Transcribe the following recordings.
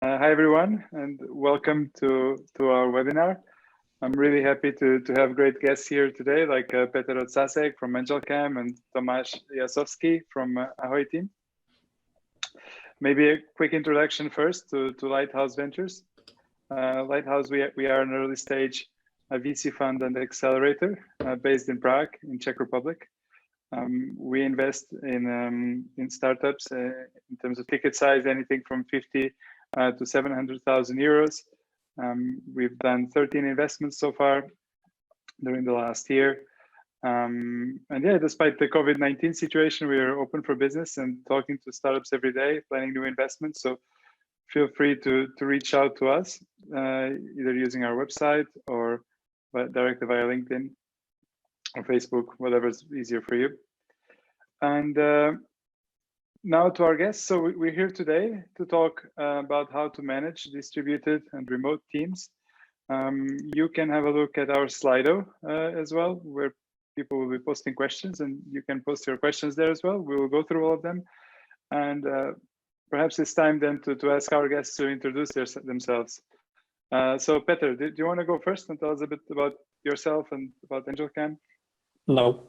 Hi everyone, and welcome to our webinar. I'm really happy to have great guests here today, like Peter Ocasek from AngelCam and Tomas Jasovsky from AhoyTeam. Maybe a quick introduction first to Lighthouse Ventures. Lighthouse, we are an early stage VC fund and accelerator based in Prague, in Czech Republic. We invest in startups in terms of ticket size, anything from 50 to 700,000 euros. We've done 13 investments so far during the last year. And yeah, despite the COVID-19 situation, we are open for business and talking to startups every day, planning new investments. So feel free to reach out to us, either using our website or directly via LinkedIn or Facebook, whatever's easier for you. And now to our guests. So we're here today to talk about how to manage distributed and remote teams. You can have a look at our Slido as well, where people will be posting questions, and you can post your questions there as well. We will go through all of them. And perhaps it's time then to ask our guests to introduce themselves. So Peter, do you want to go first and tell us a bit about yourself and about AngelCam? No,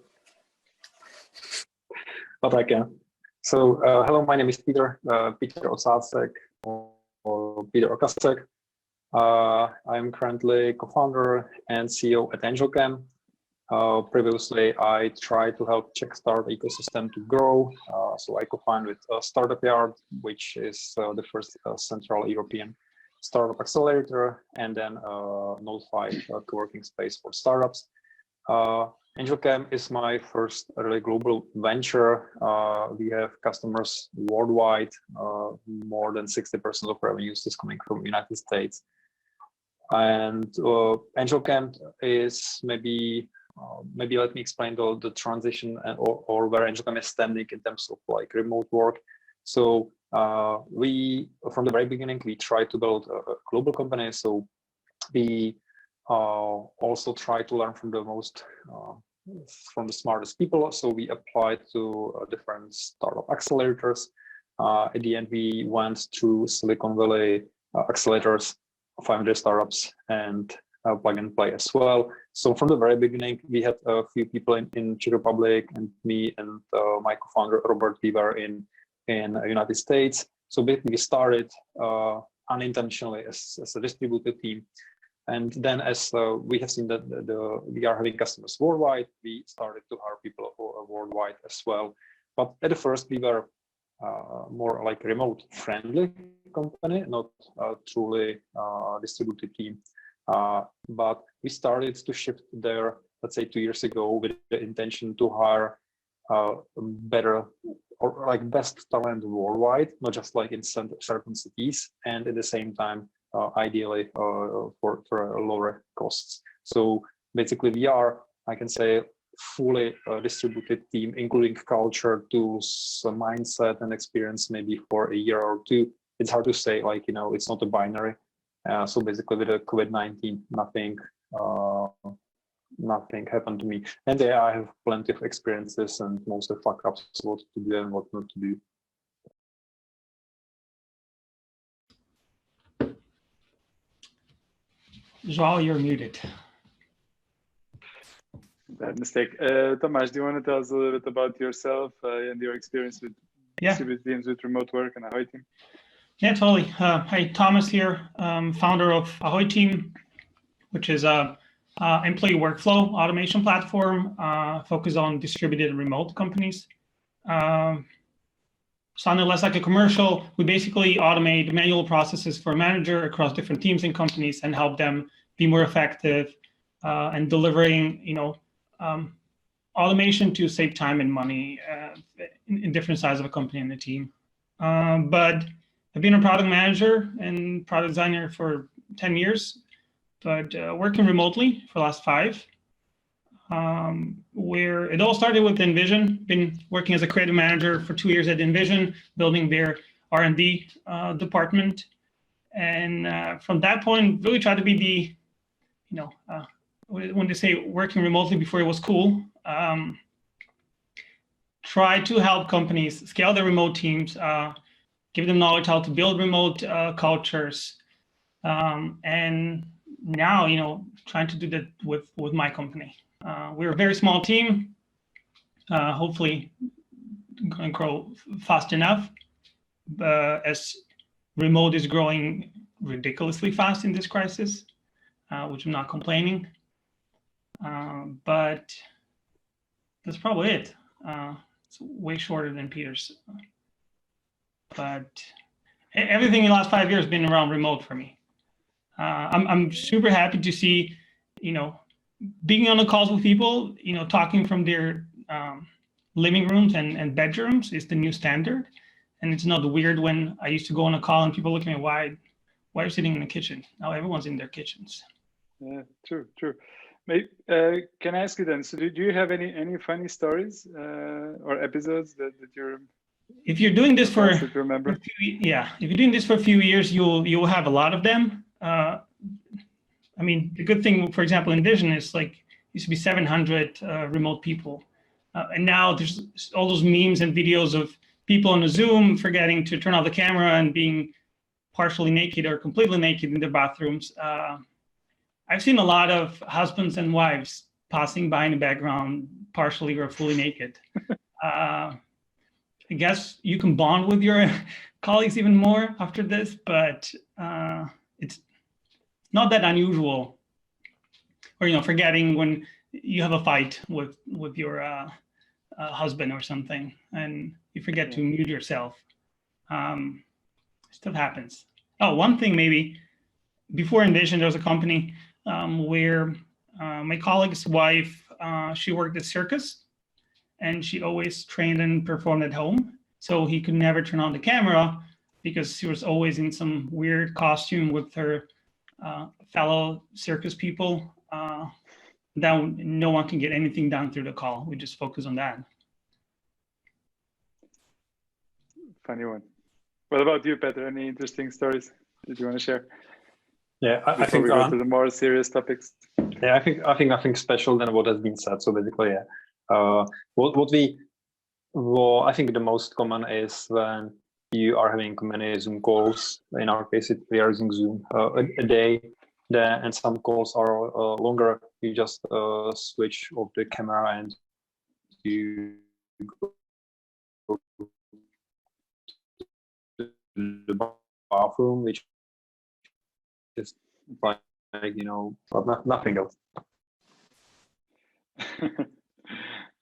but I can. So hello, my name is Peter Ocasek or Peter Ocasek. I'm currently co-founder and CEO at AngelCam. Previously, I tried to help Czech startup ecosystem to grow. So I co-founded Startup Yard, which is the first Central European startup accelerator, and then Notified co-working space for startups. AngelCam is my first really global venture. We have customers worldwide. More than 60% of revenues is coming from the United States. And AngelCam is maybe let me explain the transition or where AngelCam is standing in terms of like remote work. So we, from the very beginning, we tried to build a global company. So we also try to learn from the smartest people. So we applied to different startup accelerators. At the end, we went to Silicon Valley accelerators, 500 startups, and plug and play as well. So from the very beginning, we had a few people in Czech Republic, and me and my co-founder Robert, we were in the United States. So basically, we started unintentionally as a distributed team. And then as we have seen that we are having customers worldwide, we started to hire people worldwide as well. But at the first, we were more like a remote friendly company, not a truly distributed team. But we started to shift there, let's say 2 years ago, with the intention to hire better or like best talent worldwide, not just like in certain cities, and at the same time, ideally for lower costs. So basically we are, I can say, fully distributed team, including culture, tools, mindset, and experience maybe for a year or two. It's hard to say, like, you know, it's not a binary. So basically with the COVID-19, nothing happened to me. And yeah, I have plenty of experiences and most of the fuck ups, what to do and what not to do. Joao, you're muted. Bad mistake. Tomas, do you want to tell us a little bit about yourself and your experience with distributed teams, with remote work and AhoyTeam? Yeah, totally. Hi, Thomas here, founder of AhoyTeam, which is a employee workflow automation platform focused on distributed and remote companies. Sounded less like a commercial. We basically automate manual processes for a manager across different teams and companies and help them be more effective and delivering, automation to save time and money in different sides of a company and the team. But I've been a product manager and product designer for 10 years, but working remotely for the last 5. Where it all started with Envision. Been working as a creative manager for 2 years at Envision, building their R&D department, and from that point, really tried to be the, when they say working remotely before it was cool, try to help companies scale their remote teams, give them knowledge how to build remote cultures. And now, trying to do that with my company. We're a very small team, hopefully going to grow fast enough as remote is growing ridiculously fast in this crisis, which I'm not complaining. But that's probably it. It's way shorter than Peter's. But everything in the last 5 years has been around remote for me. I'm super happy to see, being on the calls with people, talking from their living rooms and bedrooms is the new standard. And it's not weird when I used to go on a call and people look at me, why are you sitting in the kitchen? Now everyone's in their kitchens. Yeah, true. Maybe, can I ask you then, so do you have any funny stories or episodes that you're... If you're doing this for if you're doing this for a few years, you'll have a lot of them. I mean, the good thing, for example, in Vision is used to be 700 remote people. And now there's all those memes and videos of people on a Zoom forgetting to turn off the camera and being partially naked or completely naked in their bathrooms. I've seen a lot of husbands and wives passing by in the background, partially or fully naked. I guess you can bond with your colleagues even more after this, but it's not that unusual. Or forgetting when you have a fight with your husband or something, and you forget to mute yourself. Stuff happens. Oh, one thing maybe before Envision, there was a company where my colleague's wife, she worked at circus. And she always trained and performed at home. So he could never turn on the camera because she was always in some weird costume with her fellow circus people. Now no one can get anything done through the call. We just focus on that. Funny one. What about you, Peter? Any interesting stories that you want to share? Yeah, I think we go to the more serious topics. Yeah, I think nothing special than what has been said. So basically, yeah. I think the most common is when you are having many Zoom calls. In our case, we are using Zoom a day, and some calls are longer. You just switch off the camera and you go to the bathroom, which is like nothing else.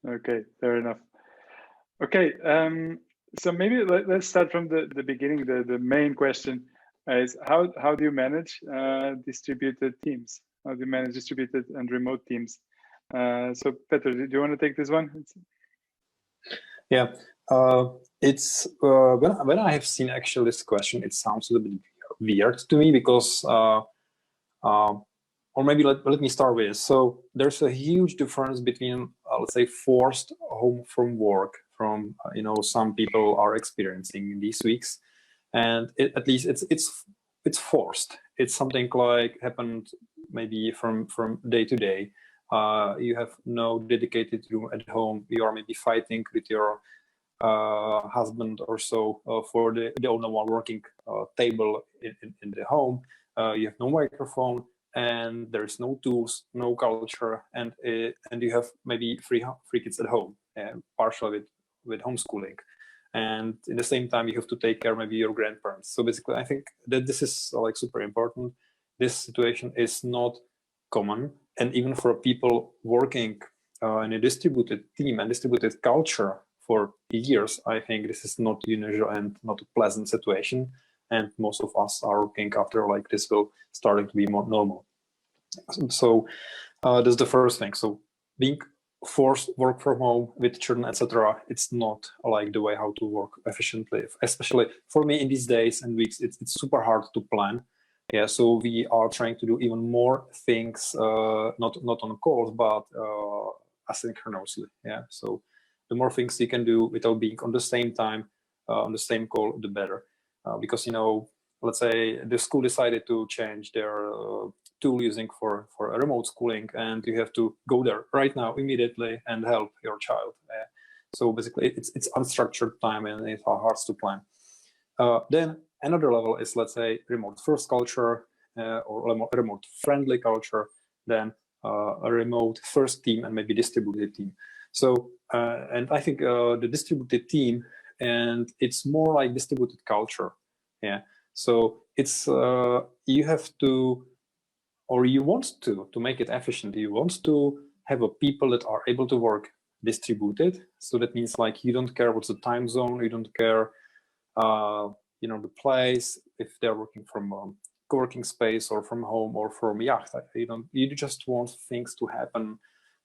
Okay, fair enough. Okay, so maybe let's start from the beginning. The main question is how do you manage distributed teams? How do you manage distributed and remote teams? So Peter, do you want to take this one? Yeah, it's when I have seen actually this question, it sounds a little bit weird to me because or maybe let me start with. So there's a huge difference between, let's say, forced home from work from some people are experiencing in these weeks, and at least it's forced. It's something like happened maybe from day to day. You have no dedicated room at home. You are maybe fighting with your husband or so for the only one working table in the home. You have no microphone. And there's no tools, no culture, and you have maybe three kids at home, partially with homeschooling, and at the same time you have to take care maybe your grandparents. So basically, I think that this is super important. This situation is not common, and even for people working in a distributed team and distributed culture for years, I think this is not unusual and not a pleasant situation. And most of us are looking after this will starting to be more normal. So that's the first thing. So being forced work from home with children, etc., it's not the way how to work efficiently. Especially for me in these days and weeks, it's super hard to plan. Yeah, so we are trying to do even more things, not on calls, but asynchronously. Yeah, so the more things you can do without being on the same time, on the same call, the better. Because let's say the school decided to change their tool using for a remote schooling, and you have to go there right now immediately and help your child. So basically, it's unstructured time and it's hard to plan. Then another level is, let's say, remote first culture or remote friendly culture, then a remote first team and maybe distributed team. So, and I think the distributed team, and it's more like distributed culture. Yeah. So it's, you have to, or you want to make it efficient, you want to have a people that are able to work distributed. So that means like you don't care what's the time zone, you don't care the place, if they're working from a co-working space or from home or from yacht. You just want things to happen,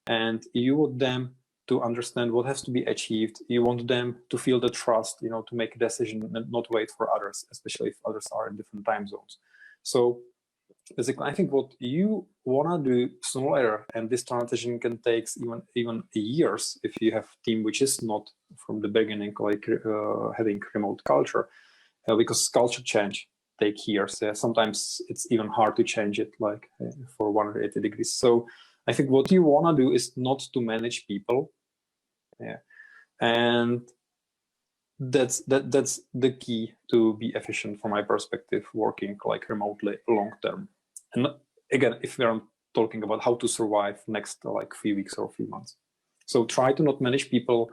and you want them to understand what has to be achieved. You want them to feel the trust, to make a decision and not wait for others, especially if others are in different time zones. So basically, I think what you want to do sooner or later, and this transition can take even years if you have a team which is not from the beginning like having remote culture, because culture change take years. Sometimes it's even hard to change it like for 180 degrees. So I think what you want to do is not to manage people, and that's the key to be efficient from my perspective, working like remotely long term. And again, if we're talking about how to survive next like few weeks or few months, so try to not manage people,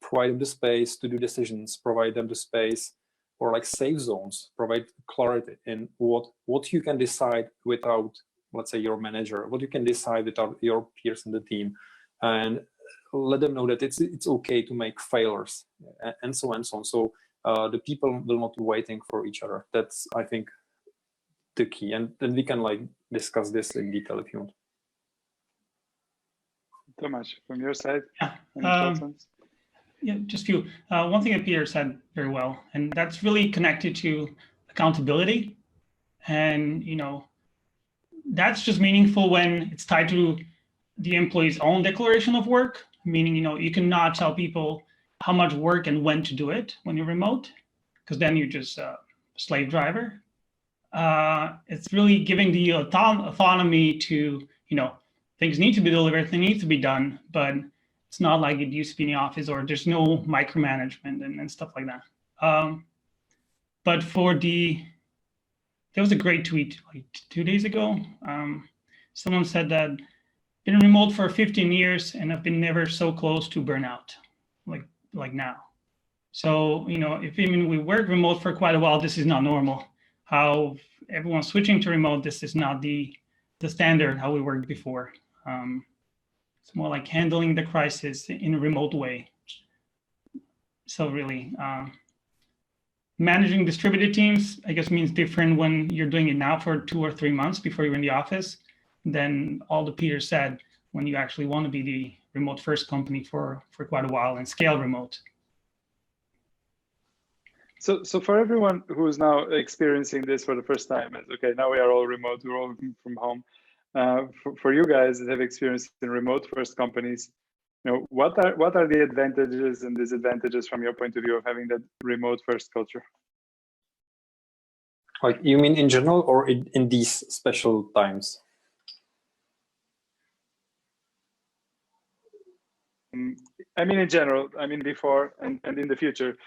provide them the space to do decisions, provide them the space, or like safe zones, provide clarity in what you can decide without, let's say, your manager, what you can decide without your peers in the team, and let them know that it's okay to make failures, and so on and so on. So the people will not be waiting for each other. That's, I think, the key. And then we can like discuss this in detail if you want. Tomas, from your side, yeah, just a few. One thing that Peter said very well, and that's really connected to accountability. And, that's just meaningful when it's tied to the employee's own declaration of work, meaning, you cannot tell people how much work and when to do it when you're remote, because then you're just a slave driver. It's really giving the autonomy to, things need to be delivered, things need to be done, but it's not like it used to be in the office, or there's no micromanagement and stuff like that. But there was a great tweet like 2 days ago. Someone said that been remote for 15 years and I've been never so close to burnout like now. So, if we work remote for quite a while, this is not normal. How everyone's switching to remote, this is not the standard how we worked before. It's more like handling the crisis in a remote way. So really, managing distributed teams, I guess, means different when you're doing it now for 2 or 3 months before you're in the office than all the Peter said when you actually want to be the remote first company for quite a while and scale remote. So for everyone who's now experiencing this for the first time, okay, now we are all remote, we're all working from home. For you guys that have experience in remote first companies, what are the advantages and disadvantages from your point of view of having that remote first culture? Like, you mean in general or in these special times? I mean in general. I mean before and in the future,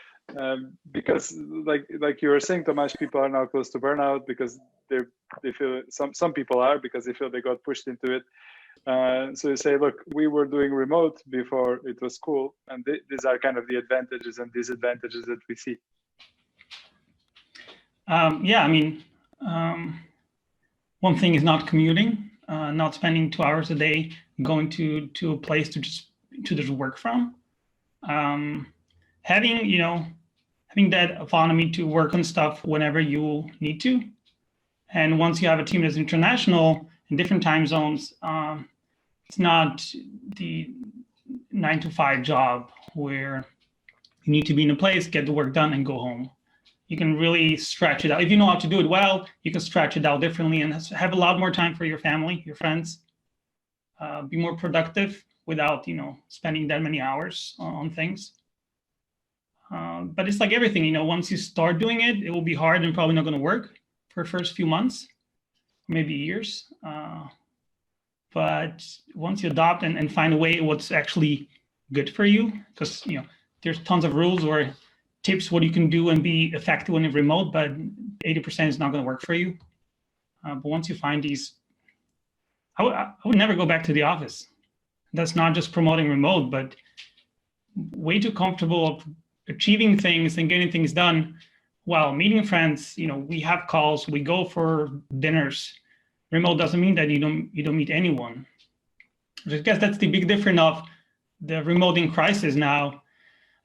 because like you were saying, Tomas, people are now close to burnout because they feel some people are, because they feel they got pushed into it. So you say, look, we were doing remote before it was cool, and these are kind of the advantages and disadvantages that we see. Yeah, one thing is not commuting, not spending 2 hours a day going to a place to just work from. Having that autonomy to work on stuff whenever you need to. And once you have a team that's international in different time zones, it's not the 9-to-5 job where you need to be in a place, get the work done, and go home. You can really stretch it out. If you know how to do it well, you can stretch it out differently and have a lot more time for your family, your friends, be more productive without, spending that many hours on things. But it's like everything, once you start doing it, it will be hard and probably not going to work for the first few months, maybe years. But once you adopt and find a way what's actually good for you, because there's tons of rules where tips what you can do and be effective when you're remote, but 80% is not going to work for you. But once you find these, I would never go back to the office. That's not just promoting remote, but way too comfortable achieving things and getting things done while meeting friends. We have calls, we go for dinners. Remote doesn't mean that you don't meet anyone. I guess that's the big difference of the remote in crisis now.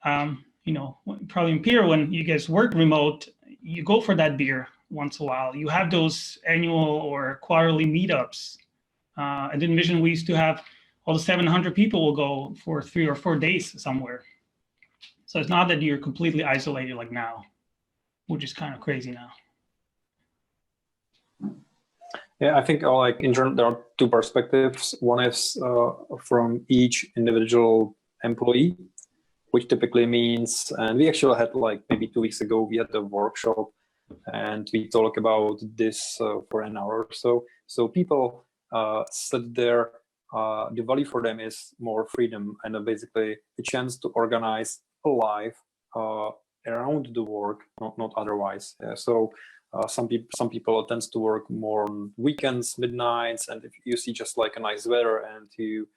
Probably in Peer, when you guys work remote, you go for that beer once in a while. You have those annual or quarterly meetups. At Envision, we used to have all the 700 people will go for 3 or 4 days somewhere. So it's not that you're completely isolated like now, which is kind of crazy now. Yeah, I think in general, there are two perspectives. One is from each individual employee, which typically means, and we actually had maybe 2 weeks ago, we had a workshop and we talk about this for an hour or so. So people sit there, the value for them is more freedom and basically a chance to organize a life around the work, not otherwise. Yeah, so some people tend to work more on weekends, midnights, and if you see just a nice weather and you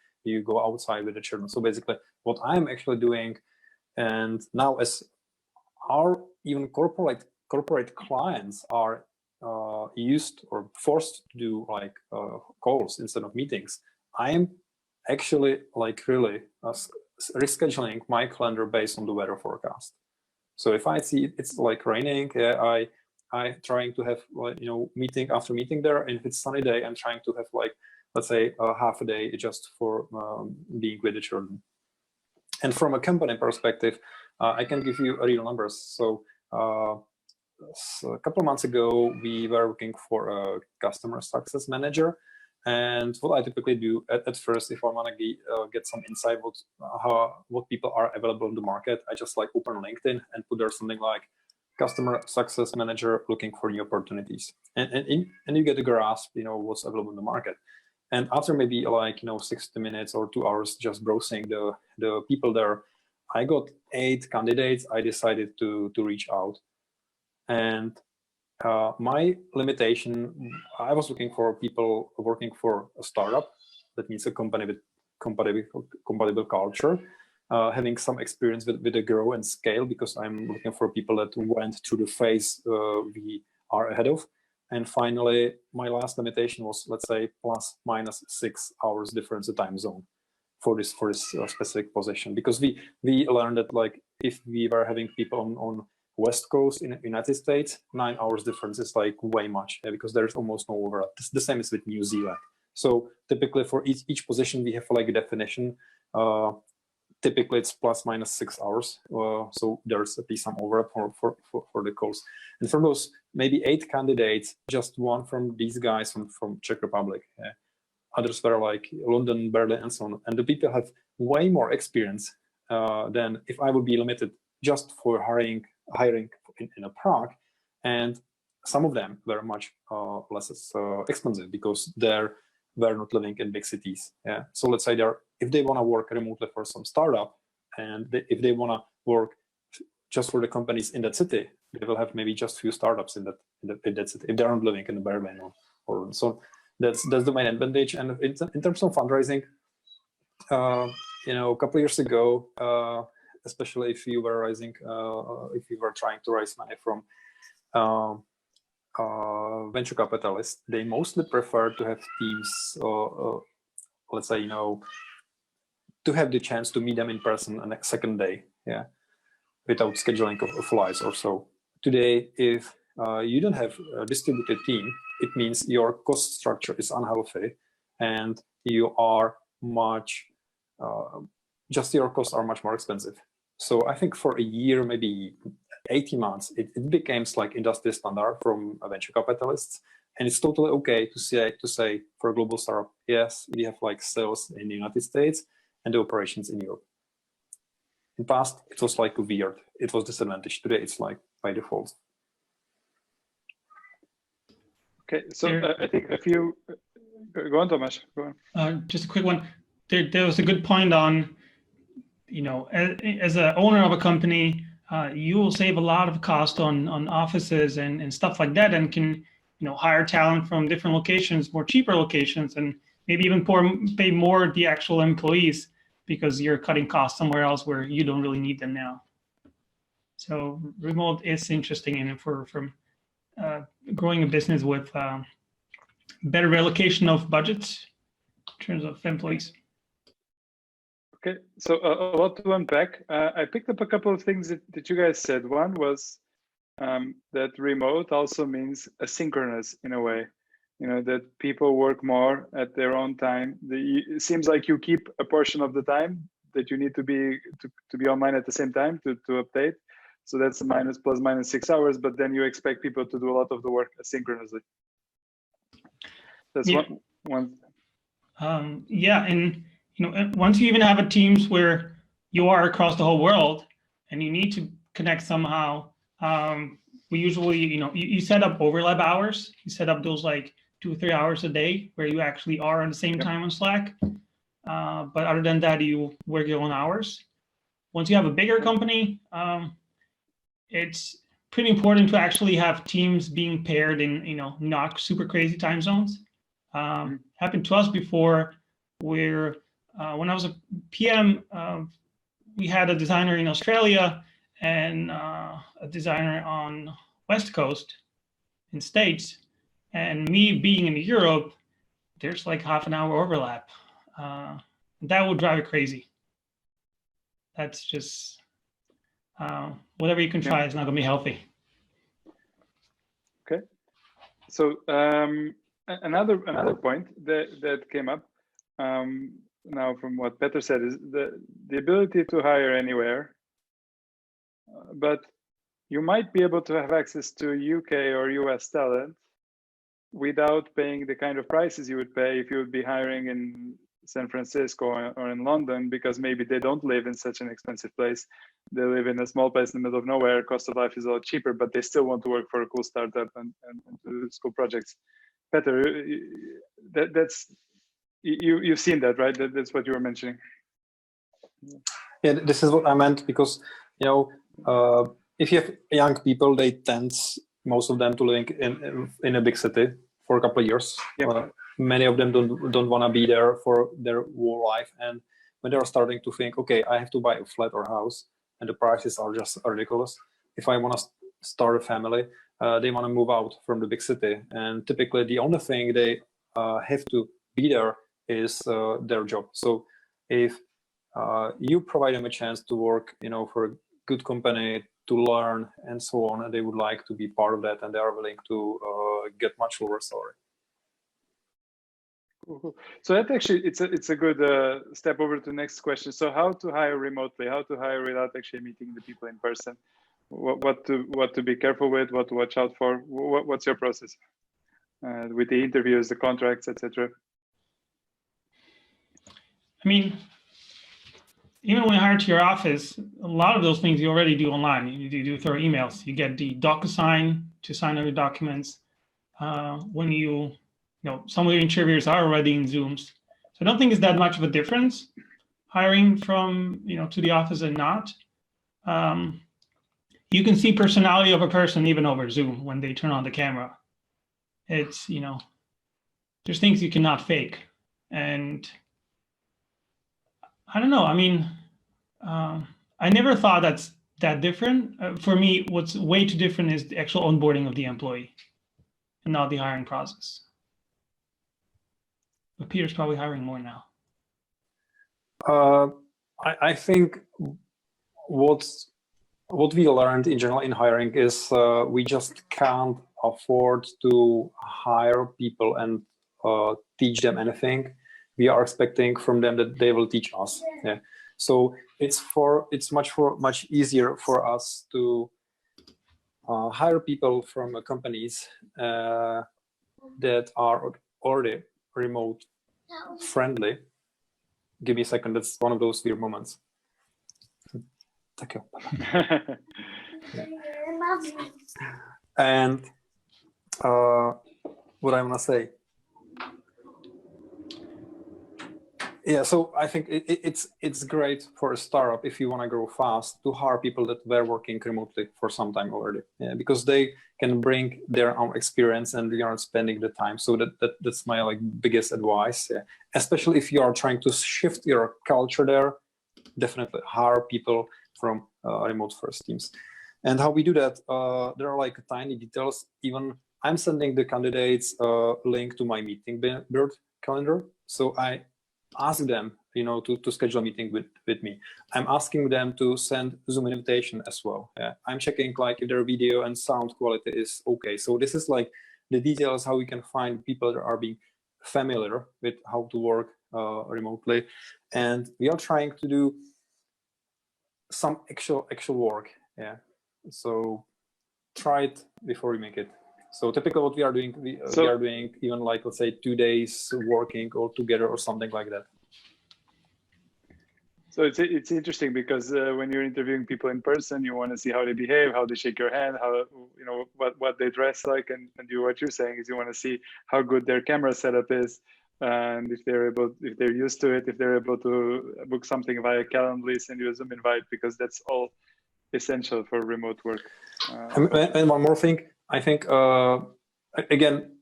go outside with the children. So basically what I'm actually doing, and now as our even corporate clients are used or forced to do calls instead of meetings, I am actually really rescheduling my calendar based on the weather forecast. So if I see it's raining, I trying to have meeting after meeting there, and if it's sunny day, I'm trying to have let's say half a day just for being with the children. And from a company perspective, I can give you real numbers. So a couple of months ago, we were looking for a customer success manager. And what I typically do at first, if I want to get some insight what people are available in the market, I just open LinkedIn and put there something like customer success manager looking for new opportunities, and you get a grasp, what's available in the market. And after maybe 60 minutes or 2 hours just browsing the people there, I got 8 candidates. I decided to reach out, and my limitation, I was looking for people working for a startup. That means a company with compatible culture, having some experience with the grow and scale, because I'm looking for people that went through the phase we are ahead of. And finally, my last limitation was, let's say, ±6 hours difference in time zone for this specific position, because we learned that if we were having people on West Coast in the United States, 9 hours difference is way much, because there's almost no overlap. The same is with New Zealand. So typically for each position, we have a definition. Typically it's ±6 hours. So there's at least some overlap for the calls. And from those maybe 8 candidates, just one from these guys from Czech Republic. Others were London, Berlin, and so on. And the people have way more experience than if I would be limited just for hiring in a Prague. And some of them were much less expensive because they're not living in big cities. Yeah. So let's say if they want to work remotely for some startup, and if they want to work just for the companies in that city, they will have maybe just few startups in that city if they aren't living in Berlin or so. That's the main advantage. And in terms of fundraising, a couple of years ago, especially if you were trying to raise money from venture capitalists, they mostly prefer to have teams, let's say, to have the chance to meet them in person on the second day, without scheduling of flights or so. Today, if you don't have a distributed team, it means your cost structure is unhealthy, and you are your costs are much more expensive. So I think for a year, maybe 18 months, it became industry standard from venture capitalists, and it's totally okay to say for a global startup, yes, we have sales in the United States and the operations in Europe. In the past, it was weird. It was disadvantage. Today, it's by default. Okay, so I think a few. Go on, Tomas. Go on. Just a quick one. There was a good point on, as an owner of a company, you will save a lot of cost on offices and stuff like that, and can hire talent from different locations, more cheaper locations, and maybe even pay more the actual employees because you're cutting costs somewhere else where you don't really need them now. So remote is interesting in for growing a business with better relocation of budgets in terms of employees. Okay, so a lot to unpack. I picked up a couple of things that you guys said. One was that remote also means asynchronous in a way, that people work more at their own time. It seems like you keep a portion of the time that you need to be online at the same time to update. So that's plus minus 6 hours, but then you expect people to do a lot of the work asynchronously. That's one. Yeah, and once you even have a teams where you are across the whole world and you need to connect somehow, we usually, you set up overlap hours. You set up those like 2 or 3 hours a day where you actually are on the same time on Slack. But other than that, you work your own hours. Once you have a bigger company, it's pretty important to actually have teams being paired in, not super crazy time zones. Happened to us before where when I was a PM, we had a designer in Australia and a designer on West Coast in States, and me being in Europe, there's like half an hour overlap. That would drive you crazy. That's just whatever you can try is not going to be healthy. Okay. So another point that came up now from what Peter said is the ability to hire anywhere, but you might be able to have access to UK or US talent without paying the kind of prices you would pay if you would be hiring in San Francisco or in London, because maybe they don't live in such an expensive place. They live in a small place in the middle of nowhere. Cost of life is a lot cheaper, but they still want to work for a cool startup and do cool projects. Peter, that's you've seen that, right? That's what you were mentioning. Yeah, this is what I meant, because if you have young people, they tend, most of them, to live in a big city for a couple of years. Many of them don't want to be there for their whole life, and when they're starting to think, okay, I have to buy a flat or house, and the prices are just ridiculous. If I want to start a family, they want to move out from the big city, and typically the only thing they have to be there is their job. So if you provide them a chance to work, for a good company, to learn and so on, and they would like to be part of that, and they are willing to get much lower salary. Cool. So that actually it's a good step over to the next question. So how to hire remotely? How to hire without actually meeting the people in person? What to be careful with? What to watch out for? What's your process with the interviews, the contracts, etc.? I mean, even when you hire to your office, a lot of those things you already do online. You do through emails. You get the DocuSign to sign other documents. When some of the interviewers are already in Zooms. So I don't think it's that much of a difference hiring from, to the office and not. You can see personality of a person even over Zoom when they turn on the camera. It's, there's things you cannot fake. And I don't know. I mean, I never thought that's that different. For me, what's way too different is the actual onboarding of the employee and not the hiring process. But Peter's probably hiring more now. I think what we learned in general in hiring is we just can't afford to hire people and teach them anything. We are expecting from them that they will teach us. Yeah. So it's much easier for us to hire people from companies that are already remote friendly. Give me a second. That's one of those weird moments. Thank you. Yeah. And what I want to say. Yeah, so I think it's great for a startup if you want to grow fast to hire people that were working remotely for some time already, yeah, because they can bring their own experience and they aren't spending the time. So that's my like biggest advice, yeah. Especially if you are trying to shift your culture there, definitely hire people from remote first teams. And how we do that, there are like tiny details. Even I'm sending the candidates a link to my meeting board calendar. So I ask them, to schedule a meeting with me. I'm asking them to send Zoom invitation as well. Yeah. I'm checking like if their video and sound quality is okay. So this is like the details how we can find people that are being familiar with how to work remotely. And we are trying to do some actual work. Yeah. So try it before you make it. So typically what we are doing, we are doing even like, let's say 2 days working all together or something like that. So it's interesting because when you're interviewing people in person, you want to see how they behave, how they shake your hand, how what they dress like, and what you're saying is you want to see how good their camera setup is, and if they're used to it, if they're able to book something via Calendly, send you a Zoom invite, because that's all essential for remote work. And one more thing, I think again,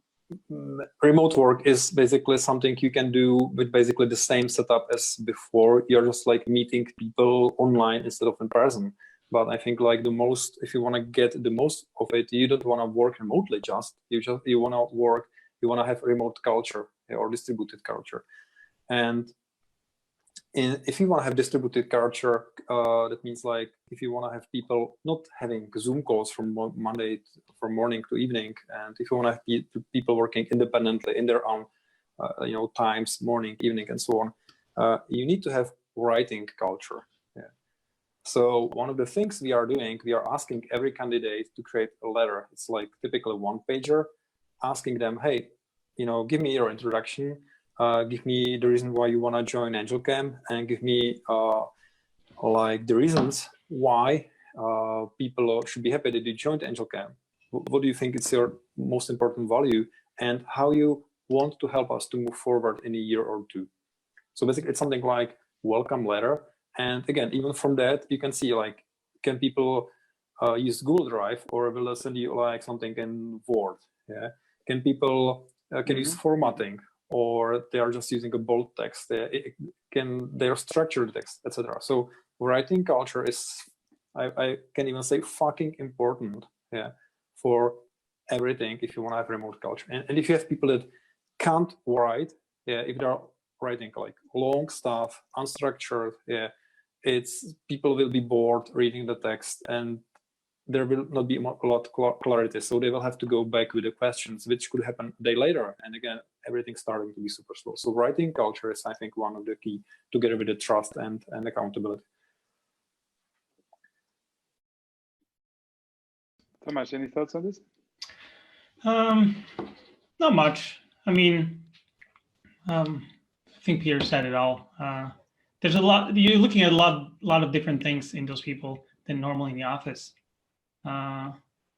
remote work is basically something you can do with basically the same setup as before. You're just like meeting people online instead of in person. But I think like if you want to get the most of it, you don't want to work remotely. You want to work. You want to have remote culture or distributed culture. And if you want to have distributed culture, that means like if you want to have people not having Zoom calls from morning to evening, and if you want to have people working independently in their own times, morning, evening, and so on, you need to have writing culture. Yeah. So one of the things we are doing, we are asking every candidate to create a letter. It's like typically one pager, asking them, hey, give me your introduction. Give me the reason why you want to join AngelCam, and give me like the reasons why people should be happy that you joined AngelCam. What do you think is your most important value, and how you want to help us to move forward in a year or two? So basically, it's something like welcome letter. And again, even from that, you can see like, can people use Google Drive, or will they send you like something in Word? Yeah. Can people use formatting, or they are just using a bold text? They are structured text, etc. So writing culture is, I can even say, fucking important, yeah, for everything if you want to have remote culture. And if you have people that can't write, yeah, if they're writing like long stuff, unstructured, yeah, people will be bored reading the text, and there will not be a lot of clarity. So they will have to go back with the questions, which could happen a day later. And again, everything's starting to be super slow. So writing culture is, I think, one of the key, together with the trust and accountability. Tomas, any thoughts on this? Not much. I mean, I think Peter said it all. There's a lot. You're looking at a lot of different things in those people than normally in the office.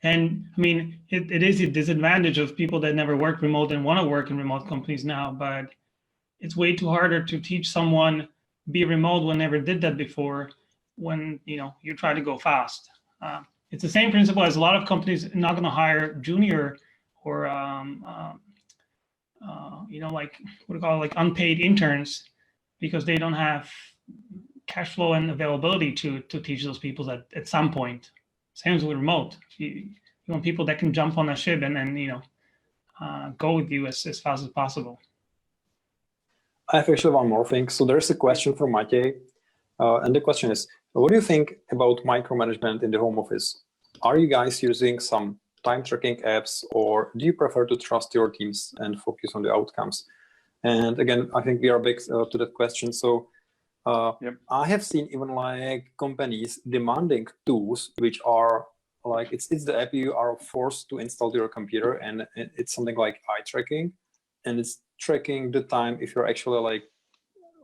And I mean, it is a disadvantage of people that never worked remote and want to work in remote companies now, but it's way too harder to teach someone be remote when never did that before, when you try to go fast. It's the same principle as a lot of companies are not going to hire junior or like what do you call it, like unpaid interns, because they don't have cash flow and availability to teach those people at some point. Same as with remote. You want people that can jump on a ship and then go with you as fast as possible. I have actually one more thing. So there's a question from Matej, and the question is, what do you think about micromanagement in the home office? Are you guys using some time tracking apps, or do you prefer to trust your teams and focus on the outcomes? And again, I think we are back to that question. So I have seen even like companies demanding tools which are like, it's the app you are forced to install to your computer, and it's something like eye tracking, and it's tracking the time if you're actually like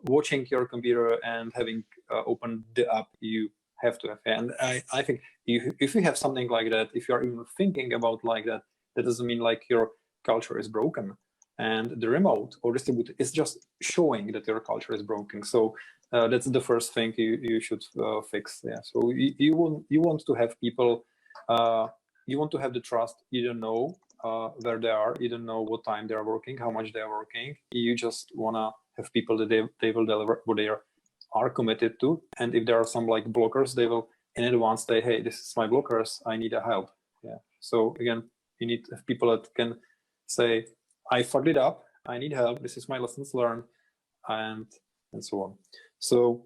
watching your computer and having opened the app you have to have. And I think if you have something like that, if you're even thinking about like that, that doesn't mean like your culture is broken. and the remote or distributed is just showing that your culture is broken. So that's the first thing you should fix. Yeah. So you want to have people. You want to have the trust. You don't know where they are. You don't know what time they are working, how much they are working. You just wanna have people that they will deliver what they are committed to. And if there are some like blockers, they will in advance say, hey, this is my blockers. I need a help. Yeah. So again, you need to have people that can say, I fucked it up. I need help. This is my lessons learned, and so on. So,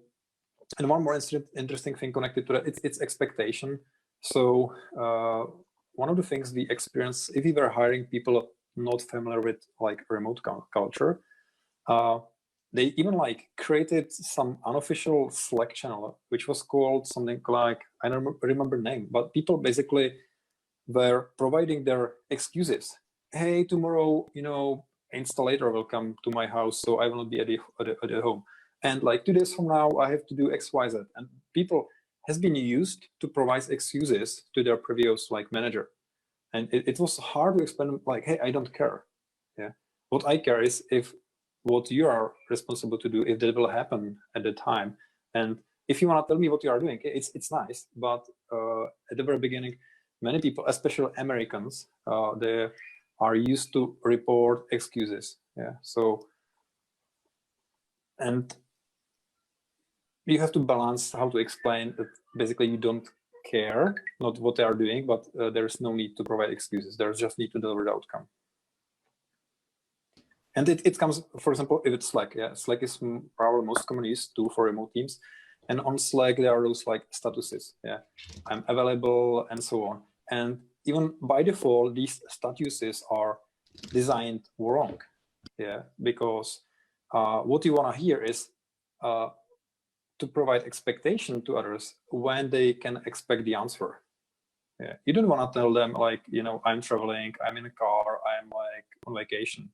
and one more interesting thing connected to that, it's expectation. So one of the things we experience if we were hiring people not familiar with like remote culture, they even like created some unofficial Slack channel, which was called something like, I don't remember the name, but people basically were providing their excuses. Hey, tomorrow, installer will come to my house, so I will not be at home. And like 2 days from now, I have to do X, Y, Z. And people has been used to provide excuses to their previous like manager. And it was hard to explain like, hey, I don't care. Yeah. What I care is if what you are responsible to do, if that will happen at the time. And if you want to tell me what you are doing, it's nice. But at the very beginning, many people, especially Americans, they are used to report excuses. Yeah. So, and you have to balance how to explain that basically you don't care, not what they are doing, but there's no need to provide excuses. There's just need to deliver the outcome. And it comes, for example, if it's Slack, yeah, Slack is probably most commonly used to for remote teams. And on Slack, there are those like statuses, yeah, I'm available and so on. And even by default, these statuses are designed wrong, yeah, because what you want to hear is to provide expectation to others when they can expect the answer. Yeah, you don't want to tell them like, I'm traveling, I'm in a car, I'm like on vacation.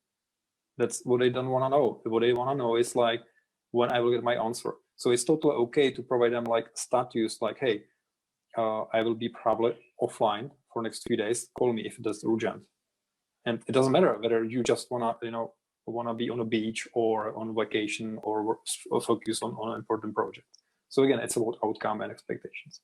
That's what they don't want to know. What they want to know is like when I will get my answer. So it's totally okay to provide them like status, like, hey, I will be probably offline for next few days. Call me if that's urgent. And it doesn't matter whether you just wanna, be on a beach or on vacation or focus on an important project. So again, it's about outcome and expectations.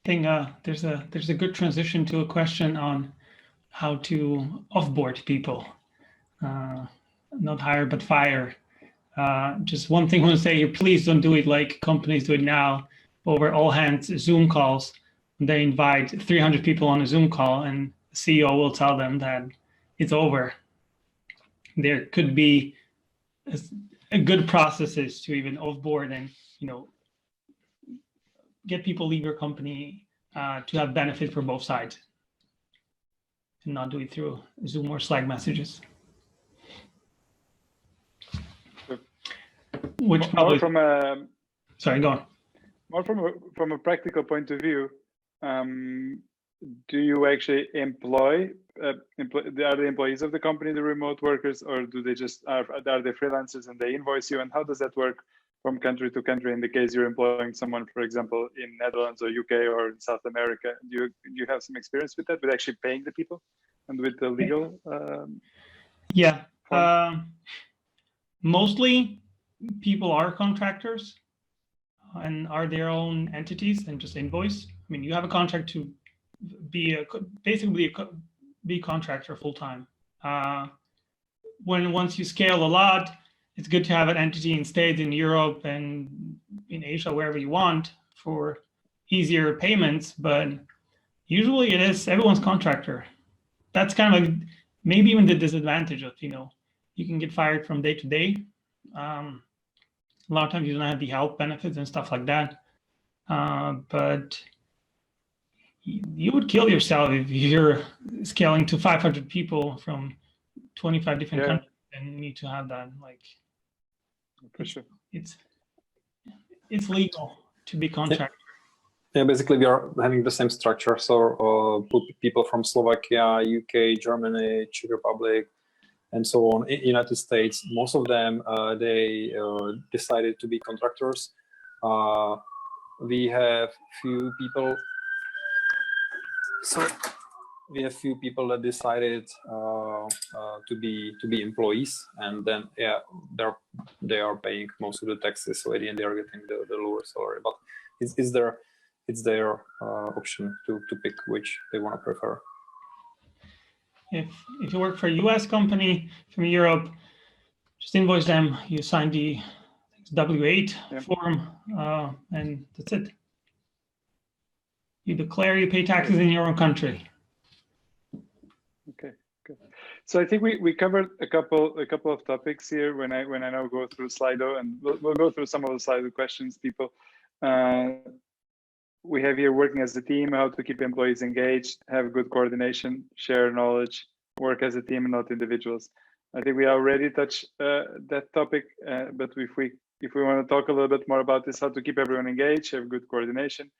I think there's a good transition to a question on how to offboard people, not hire but fire. Just one thing I want to say here: please don't do it like companies do it now, over all hands Zoom calls. They invite 300 people on a Zoom call, and the CEO will tell them that it's over. There could be a good processes to even offboard and get people leave your company to have benefit for both sides, and not do it through Zoom or Slack messages. Which probably from a sorry, go on. More from a practical point of view, do you actually employ are the employees of the company the remote workers, or do they just are they freelancers and they invoice you? And how does that work from country to country in the case you're employing someone, for example, in Netherlands or UK or in South America? Do you have some experience with that, with actually paying the people and with the legal? Yeah, mostly people are contractors and are their own entities and just invoice. I mean, you have a contract to be be contractor full time. Once you scale a lot, it's good to have an entity in States, in Europe, and in Asia, wherever you want, for easier payments. But usually it is everyone's contractor. That's kind of like maybe even the disadvantage of, you can get fired from day to day. A lot of times you don't have the health benefits and stuff like that. But you would kill yourself if you're scaling to 500 people from 25 different countries and you need to have that. Like, for sure, it's legal to be contractor. Yeah, basically we are having the same structure. So put people from Slovakia, UK, Germany, Czech Republic, and so on. In United States, most of them they decided to be contractors. We have few people. So we have few people that decided to be employees, and then they are paying most of the taxes. So at the end they are getting the lower salary. But it's their option to pick which they want to prefer. If you work for a US company from Europe, just invoice them. You sign the W-8 form, and that's it. You declare, you pay taxes in your own country. Okay, good. So I think we covered a couple of topics here when I now go through Slido, and we'll go through some of the Slido questions people. We have here working as a team, how to keep employees engaged, have good coordination, share knowledge, work as a team and not individuals. I think we already touched that topic, but if we want to talk a little bit more about this, how to keep everyone engaged, have good coordination,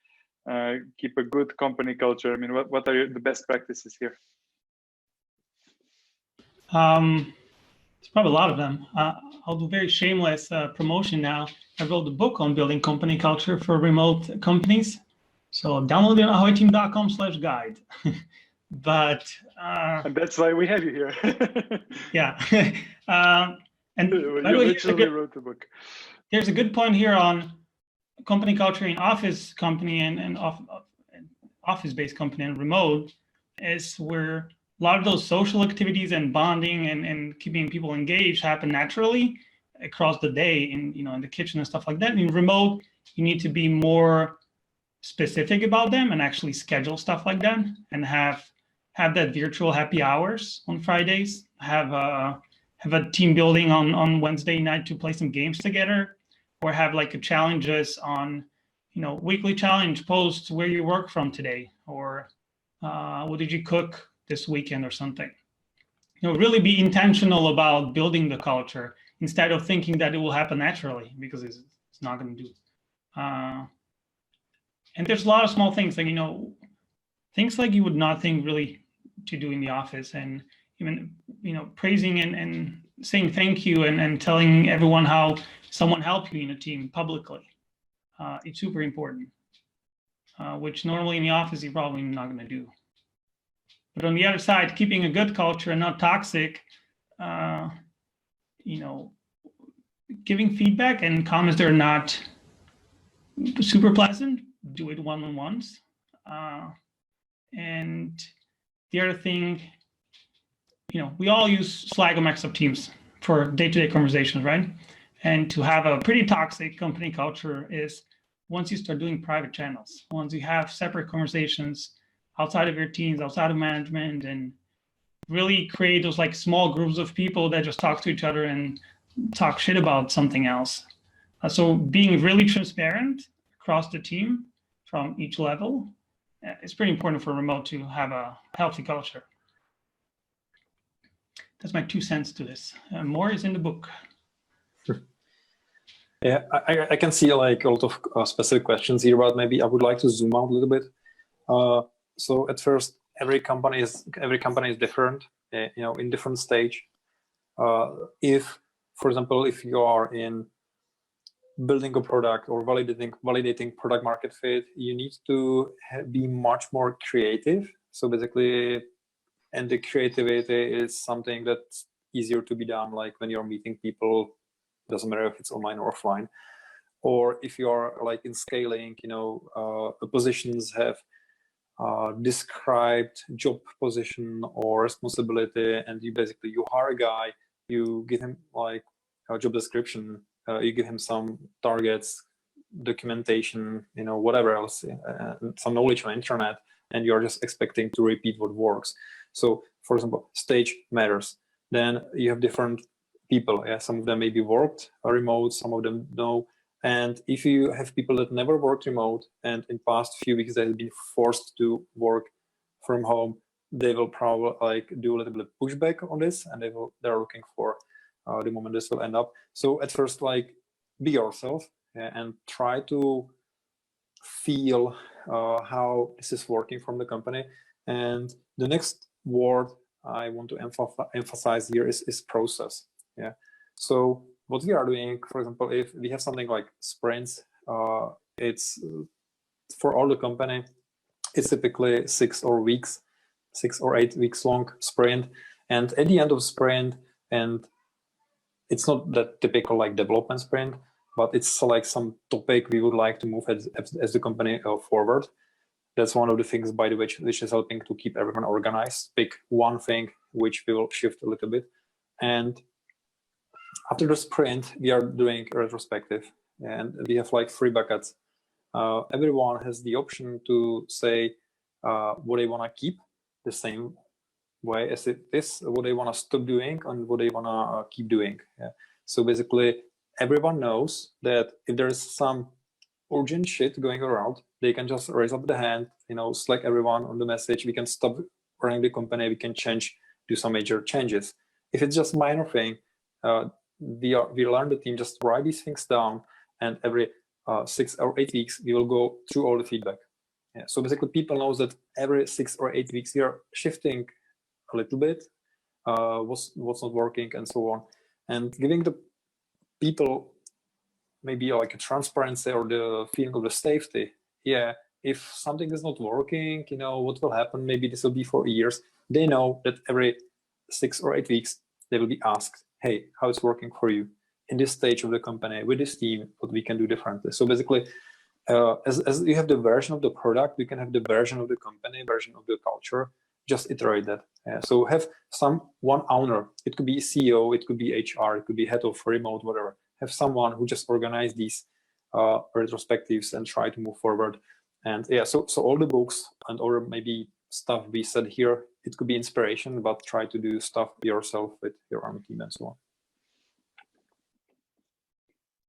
keep a good company culture. I mean, what are the best practices here? There's probably a lot of them. I'll do very shameless promotion now. I wrote a book on building company culture for remote companies. So download it on AhoyTeam.com/guide. But and that's why we have you here. Yeah. And you literally wrote the book. There's a good point here on company culture in office company and office-based company and remote, is where a lot of those social activities and bonding and keeping people engaged happen naturally across the day in the kitchen and stuff like that. In remote, you need to be more specific about them and actually schedule stuff like that, and have that virtual happy hours on Fridays, have a team building on Wednesday night to play some games together, or have like a challenges on, weekly challenge posts where you work from today, or what did you cook this weekend or something. Really be intentional about building the culture instead of thinking that it will happen naturally, because it's not going to do. And there's a lot of small things, like, things like you would not think really to do in the office, and even, praising and saying thank you and telling everyone how someone helped you in a team publicly. It's super important, which normally in the office you're probably not going to do. But on the other side, keeping a good culture and not toxic, giving feedback and comments that are not super pleasant, do it one-on-ones. And the other thing, we all use Slack or Microsoft Teams for day-to-day conversations, right? And to have a pretty toxic company culture is once you start doing private channels, once you have separate conversations outside of your teams, outside of management, and really create those like small groups of people that just talk to each other and talk shit about something else. So being really transparent across the team from each level is pretty important for remote to have a healthy culture. That's my 2 cents to this. More is in the book. Yeah, I can see like a lot of specific questions here, but maybe I would like to zoom out a little bit. So at first, every company is different, in different stage. If, for example, if you are in building a product or validating product market fit, you need to be much more creative. So basically, and the creativity is something that's easier to be done, like when you're meeting people, doesn't matter if it's online or offline. Or if you are like in scaling, the positions have described job position or responsibility, and you hire a guy, you give him like a job description, you give him some targets, documentation, whatever else, some knowledge on internet, and you're just expecting to repeat what works. So for example, stage matters. Then you have different people. Yeah, some of them maybe worked remote, some of them no. And if you have people that never worked remote and in past few weeks they have been forced to work from home, they will probably like do a little bit of pushback on this, and they're looking for the moment this will end up. So at first, like, be yourself, and try to feel how this is working from the company. And the next word I want to emphasize here is process. Yeah. So what we are doing, for example, if we have something like sprints, it's for all the company, It's typically 6 or 8 weeks long sprint. And at the end of sprint, and it's not that typical like development sprint, but it's like some topic we would like to move as the company forward. That's one of the things, by the way, which is helping to keep everyone organized. Pick one thing which we will shift a little bit. And after the sprint, we are doing a retrospective, and we have like 3 buckets. Everyone has the option to say what they want to keep the same way as it is, what they want to stop doing, and what they want to keep doing. Yeah. So basically, everyone knows that if there is some urgent shit going around, they can just raise up the hand, Slack everyone on the message. We can stop running the company. We can do some major changes. If it's just minor thing, we learn the team just write these things down, and every 6 or 8 weeks we will go through all the feedback. Yeah. So basically, people know that every 6 or 8 weeks we are shifting a little bit, what's not working, and so on, and giving the people maybe like a transparency or the feeling of the safety. Yeah, if something is not working, what will happen? Maybe this will be for years. They know that every 6 or 8 weeks they will be asked, hey, how it's working for you in this stage of the company with this team, what we can do differently. So basically, as you have the version of the product, we can have the version of the company, version of the culture, just iterate that. So have one owner. It could be CEO, it could be HR, it could be head of remote, whatever. Have someone who just organize these retrospectives and try to move forward. And yeah, so all the books and or maybe stuff we said here, it could be inspiration, but try to do stuff yourself with your own team and so on.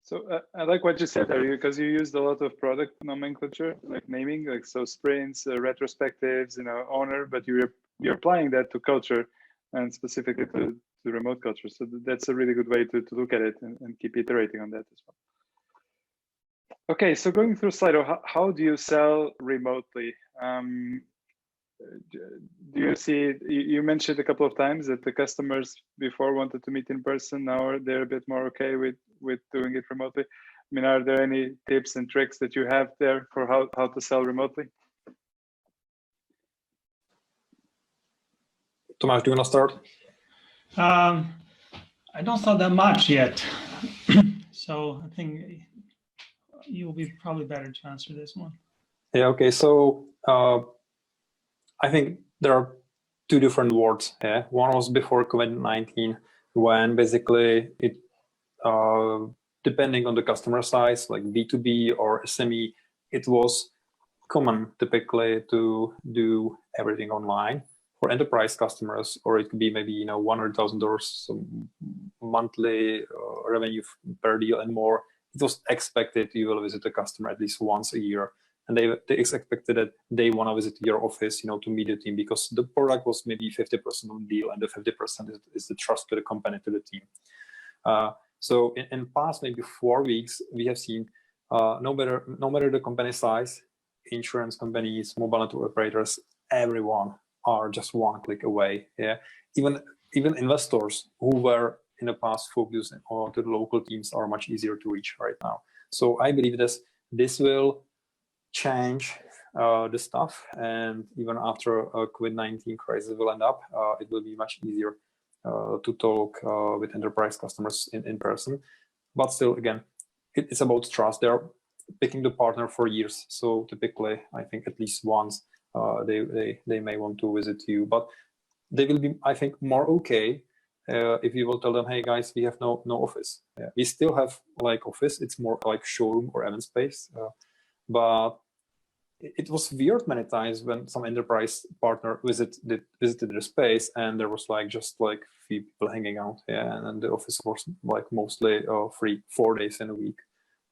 So I like what you said there, because you used a lot of product nomenclature, like naming, like so sprints, retrospectives, owner, but you're applying that to culture and specifically to remote culture. So that's a really good way to look at it and keep iterating on that as well. Okay, so going through Slido, how do you sell remotely? Do you see, you mentioned a couple of times that the customers before wanted to meet in person, now they're a bit more okay with doing it remotely. I mean, are there any tips and tricks that you have there for how to sell remotely? Tomas, do you want to start? I don't sell that much yet. So I think you will be probably better to answer this one. Yeah, okay. So I think there are 2 different words. Yeah? One was before COVID-19, when basically it, depending on the customer size, like B2B or SME, it was common typically to do everything online. For enterprise customers, or it could be maybe $100,000 monthly revenue per deal and more. It was expected you will visit a customer at least once a year, and they expected that they want to visit your office, to meet the team, because the product was maybe 50% of the deal, and the 50% is the trust to the company, to the team. So in past maybe 4 weeks, we have seen no matter the company size, insurance companies, mobile network operators, everyone are just one click away. Yeah, even investors who were in the past focused on the local teams are much easier to reach right now. So I believe this will change the stuff, and even after a COVID-19 crisis will end up, it will be much easier to talk with enterprise customers in person. But still, again, it's about trust. They're picking the partner for years, so typically, I think at least once they may want to visit you, but they will be, I think, more okay if you will tell them, hey guys, we have no office. Yeah. We still have like office. It's more like showroom or event space, but it was weird many times when some enterprise partner visited the space, and there was like just like few people hanging out. Yeah, and the office was like mostly free 4 days in a week,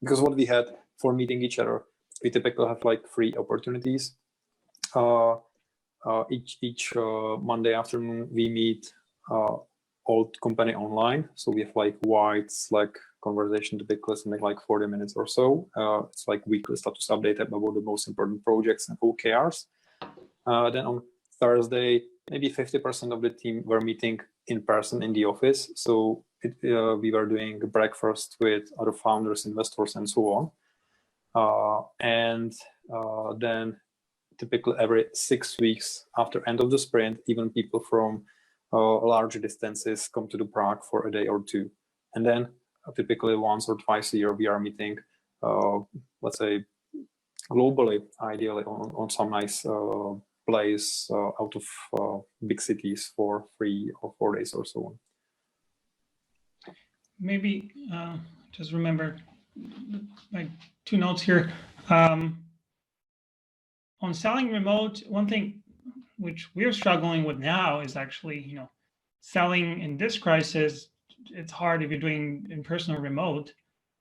because what we had for meeting each other, we typically have like 3 opportunities. Each Monday afternoon we meet all company online, so we have like wide Slack conversation, typically something like 40 minutes or so. It's like weekly status update about the most important projects and OKRs. Then on Thursday, maybe 50% of the team were meeting in person in the office, so we were doing breakfast with other founders, investors, and so on. And then typically every 6 weeks after end of the sprint, even people from larger distances come to the Prague for a day or two. And then typically once or twice a year, we are meeting, let's say, globally, ideally on some nice place out of big cities for 3 or 4 days or so on. Maybe just remember my 2 notes here. On selling remote, one thing which we're struggling with now is actually, selling in this crisis. It's hard if you're doing in-person or remote.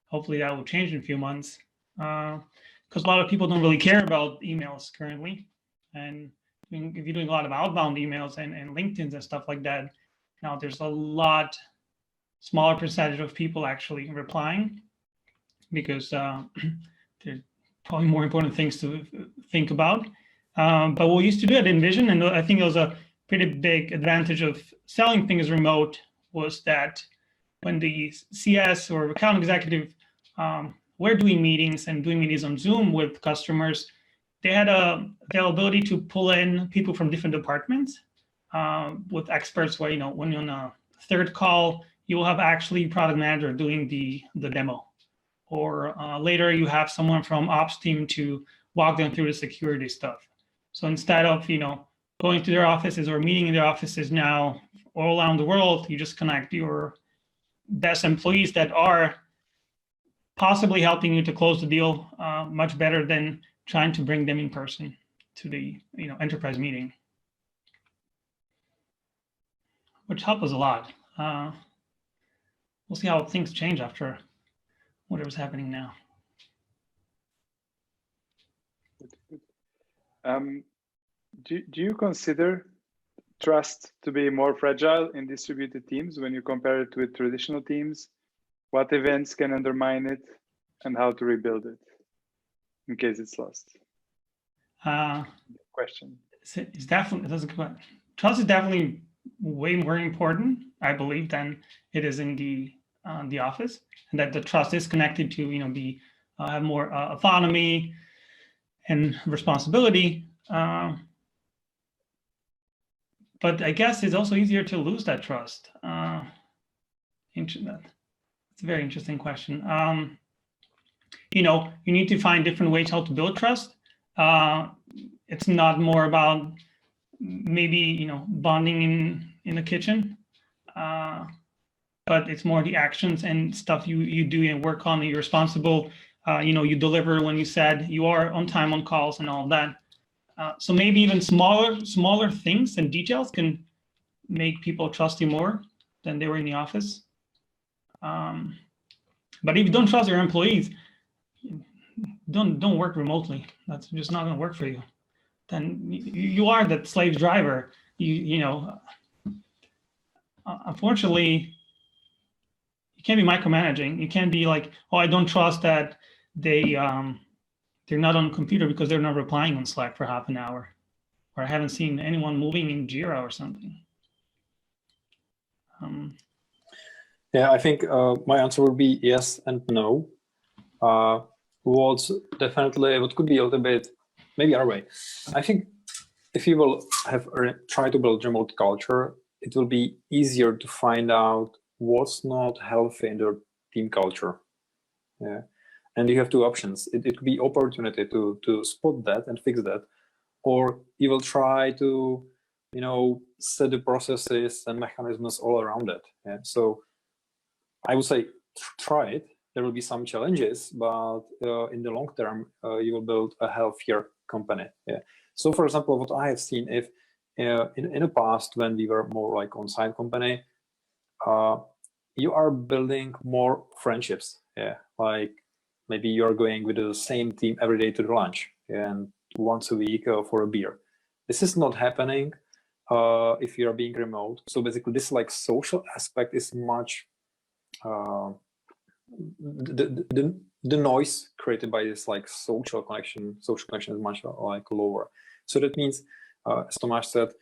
Hopefully that will change in a few months, because a lot of people don't really care about emails currently. And if you're doing a lot of outbound emails and LinkedIn's and stuff like that, now there's a lot smaller percentage of people actually replying, because there's probably more important things to think about. But what we used to do at Envision, and I think it was a pretty big advantage of selling things remote, was that when the CS or account executive were doing meetings on Zoom with customers, they had the ability to pull in people from different departments with experts where, when you're on a third call, you will have actually product manager doing the demo. Or later you have someone from ops team to walk them through the security stuff. So instead of, going to their offices or meeting in their offices now all around the world, you just connect your best employees that are possibly helping you to close the deal much better than trying to bring them in person to the enterprise meeting, which helped us a lot. We'll see how things change after whatever's happening now. Do you consider trust to be more fragile in distributed teams when you compare it with traditional teams? What events can undermine it, and how to rebuild it in case it's lost? Question. It's definitely, that's a good question. Trust is definitely way more important, I believe, than it is in the office, and that the trust is connected to have more autonomy and responsibility. But I guess it's also easier to lose that trust. It's a very interesting question. You need to find different ways how to build trust. It's not more about maybe bonding in the kitchen, but it's more the actions and stuff you do and work on. You're responsible. You deliver when you said, you are on time on calls and all of that. So maybe even smaller things and details can make people trust you more than they were in the office. But if you don't trust your employees, don't work remotely. That's just not going to work for you. Then you are that slave driver. Unfortunately, you can't be micromanaging. You can't be like, oh, I don't trust that they're not on the computer because they're not replying on Slack for half an hour, or I haven't seen anyone moving in Jira or something. Yeah, I think my answer would be yes and no. What could be a little bit, maybe our way. I think if you will try to build remote culture, it will be easier to find out what's not healthy in their team culture. Yeah. And you have 2 options. It could be opportunity to spot that and fix that, or you will try to, set the processes and mechanisms all around it. Yeah. So I would say try it. There will be some challenges, but in the long term, you will build a healthier company. Yeah. So for example, what I have seen, if in the past, when we were more like on-site company, you are building more friendships. Yeah. Like maybe you're going with the same team every day to the lunch and once a week for a beer. This is not happening if you're being remote. So basically this like social aspect is much, the noise created by this like social connection is much like lower. So that means, as Tomáš said,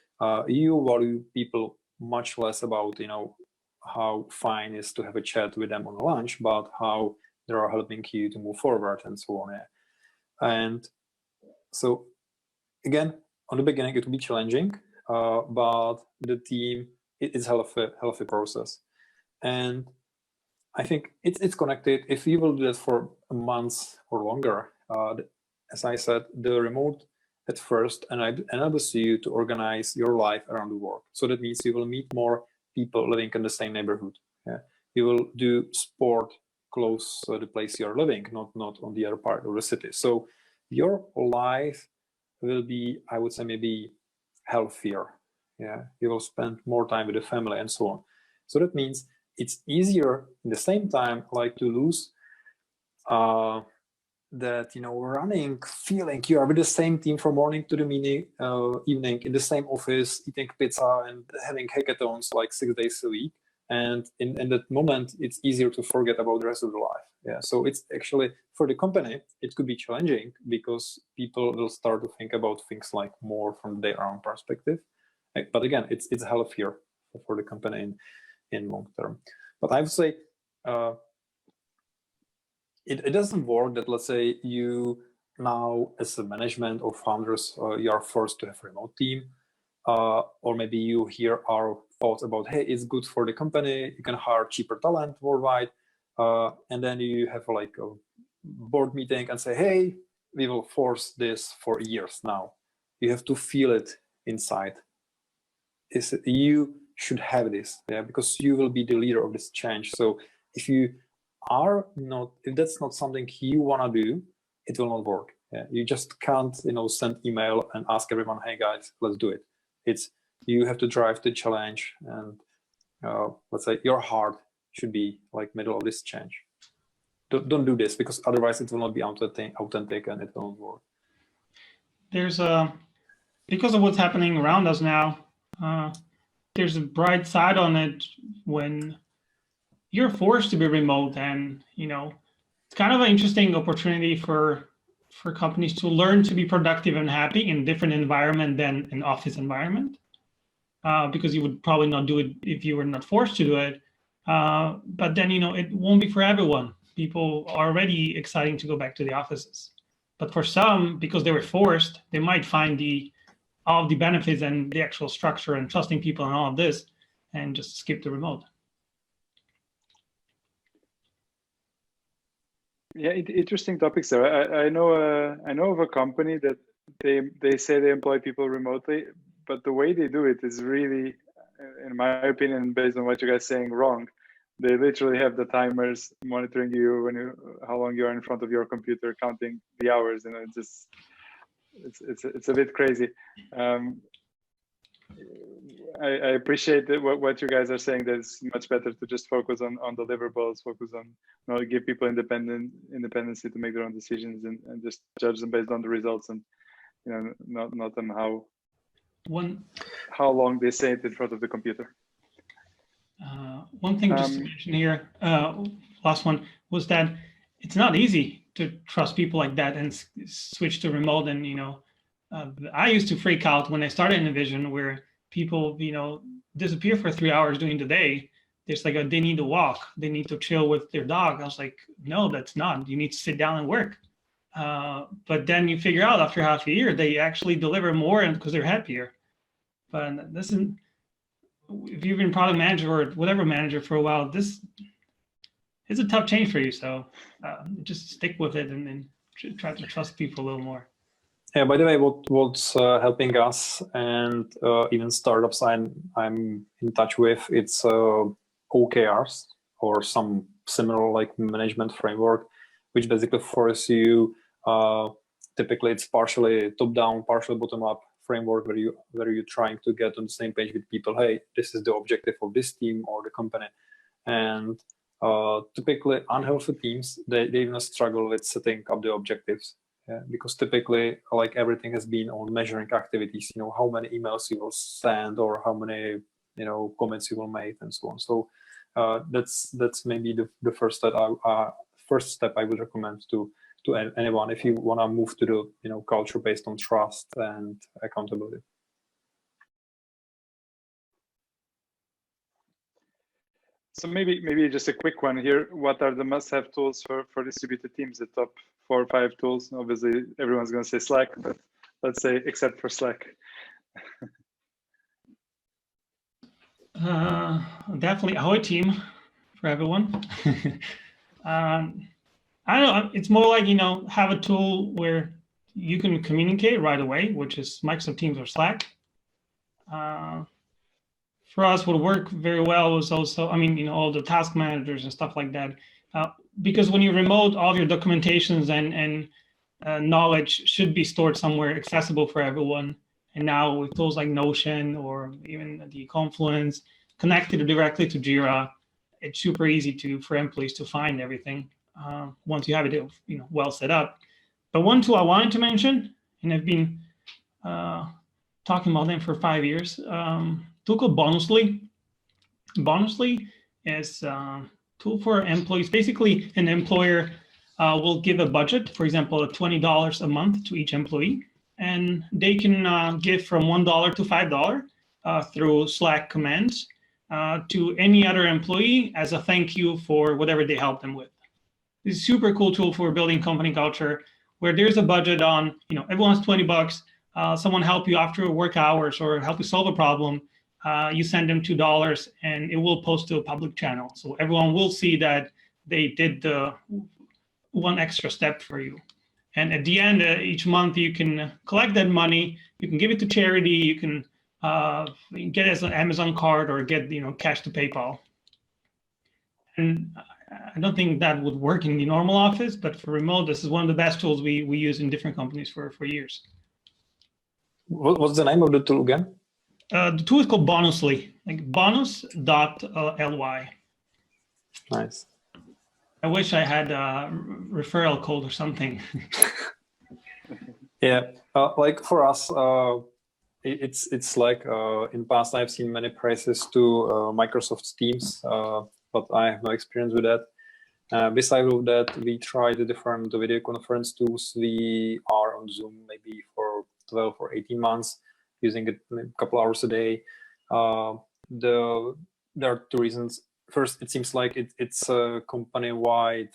you value people much less about, how fine is to have a chat with them on lunch, but how they are helping you to move forward and so on. And so again, on the beginning, it will be challenging, but the team, it's a healthy process. And I think it's connected. If you will do that for a month or longer, as I said, the remote at first enables you to organize your life around the work. So that means you will meet more people living in the same neighborhood. Yeah? You will do sport close to the place you're living, not on the other part of the city. So your life will be, I would say, maybe healthier. Yeah, you will spend more time with the family and so on. So that means it's easier in the same time, like to lose that, running feeling you are with the same team from morning to the evening in the same office, eating pizza and having hackathons like 6 days a week. And in that moment, it's easier to forget about the rest of the life. Yeah, so it's actually, for the company, it could be challenging because people will start to think about things like more from their own perspective. But again, it's healthier for the company in long term. But I would say it doesn't work that, let's say, you now as a management or founders, you are forced to have a remote team, or maybe you hear our thoughts about, hey, it's good for the company, you can hire cheaper talent worldwide, and then you have like a board meeting and say, hey, we will force this for years now. You have to feel it inside. You should have this, yeah, because you will be the leader of this change. So if that's not something you want to do, it will not work. Yeah? You just can't, send email and ask everyone, hey guys, let's do it. You have to drive the challenge, and let's say your heart should be like middle of this change. Don't do this, because otherwise it will not be authentic and it won't work. There's because of what's happening around us now, there's a bright side on it when you're forced to be remote, and it's kind of an interesting opportunity for companies to learn to be productive and happy in a different environment than an office environment, because you would probably not do it if you were not forced to do it. But then it won't be for everyone. People are already exciting to go back to the offices, but for some, because they were forced, they might find all of the benefits and the actual structure and trusting people and all of this, and just skip the remote. Yeah, interesting topics there. I know of a company that they say they employ people remotely, but the way they do it is really, in my opinion, based on what you guys are saying, wrong. They literally have the timers monitoring you how long you are in front of your computer, counting the hours, and it's a bit crazy. I appreciate what you guys are saying, that it's much better to just focus on deliverables, focus on give people independency to make their own decisions, and just judge them based on the results, and not on how long they sit in front of the computer. One thing just to mention here, last one, was that it's not easy to trust people like that and switch to remote. And I used to freak out when I started in Envision, where people disappear for 3 hours during the day. There's like they need to walk, they need to chill with their dog. I was like, no, that's not. You need to sit down and work. But then you figure out after half a year they actually deliver more because they're happier. But this isn't. If you've been product manager or whatever manager for a while, this is a tough change for you. So just stick with it and then try to trust people a little more. Yeah. By the way, what's helping us and even startups I'm in touch with, it's OKRs or some similar like management framework, which basically forces you. Typically, it's partially top down, partially bottom up framework where you're trying to get on the same page with people. Hey, this is the objective of this team or the company. And typically unhealthy teams, they even struggle with setting up the objectives, because typically like everything has been on measuring activities, how many emails you will send or how many comments you will make and so on. So that's maybe the first step I would recommend to anyone if you want to move to the culture based on trust and accountability. So maybe just a quick one here. What are the must-have tools for distributed teams? The top 4 or 5 tools. Obviously, everyone's going to say Slack, but let's say, except for Slack? Definitely AhoyTeam for everyone. I don't know. It's more like, have a tool where you can communicate right away, which is Microsoft Teams or Slack. For us, what worked very well was also, all the task managers and stuff like that. Because when you remote, all of your documentations and knowledge should be stored somewhere accessible for everyone. And now with tools like Notion or even the Confluence connected directly to Jira, it's super easy for employees to find everything once you have it well set up. But one tool I wanted to mention, and I've been talking about them for 5 years, tool called Bonusly. Bonusly is a tool for employees. Basically, an employer will give a budget, for example, $20 a month to each employee, and they can give from $1 to $5 through Slack commands to any other employee as a thank you for whatever they helped them with. It's a super cool tool for building company culture, where there's a budget on, everyone's $20. Someone help you after work hours or help you solve a problem. You send them $2 and it will post to a public channel. So everyone will see that they did the one extra step for you. And at the end, each month you can collect that money, you can give it to charity, you can get it as an Amazon card or get cash to PayPal. And I don't think that would work in the normal office, but for remote, this is one of the best tools we use in different companies for years. What's the name of the tool again? The tool is called Bonusly, like bonus.ly. Nice. I wish I had a referral code or something. Yeah, like for us, it's like in past I've seen many prices to Microsoft Teams, but I have no experience with that. Besides of that, we tried the different video conference tools. We are on Zoom maybe for 12 or 18 months, using it a couple hours a day. There are two reasons. First, it seems like it's a company-wide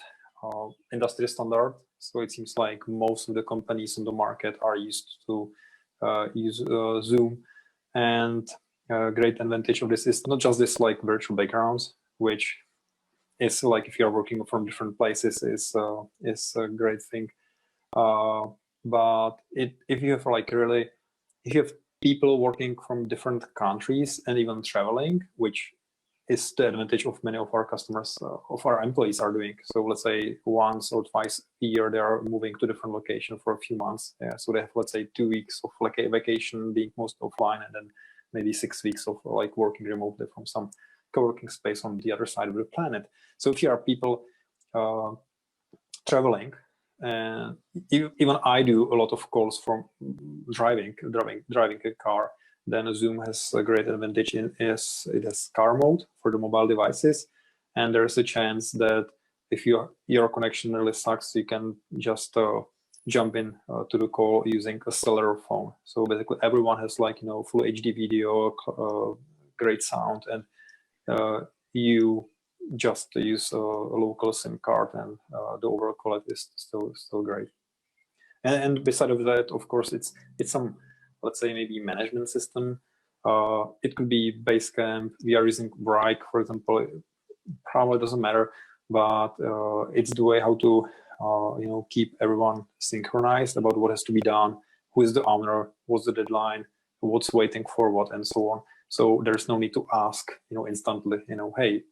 industry standard. So it seems like most of the companies on the market are used to use Zoom. And a great advantage of this is not just this like virtual backgrounds, which is like if you're working from different places is a great thing. But if you have like really, if you have people working from different countries and even traveling, which is the advantage of many of our customers, of our employees are doing. So let's say once or twice a year, they are moving to different location for a few months. Yeah, so they have, let's say, 2 weeks of like a vacation being most offline, and then maybe 6 weeks of like working remotely from some co-working space on the other side of the planet. So if you are people traveling, and even I do a lot of calls from driving a car, then Zoom has a great advantage in it has car mode for the mobile devices, and there's a chance that if your connection really sucks, you can just jump in to the call using a cellular phone. So basically, everyone has like full HD video, great sound, and you just use a local SIM card, and the overall quality is still great. And beside of that, of course, it's some, let's say, maybe management system. It could be Basecamp. We are using Bright, for example. It probably doesn't matter, but it's the way how to keep everyone synchronized about what has to be done, who is the owner, what's the deadline, what's waiting for what, and so on. So there's no need to ask instantly, hey,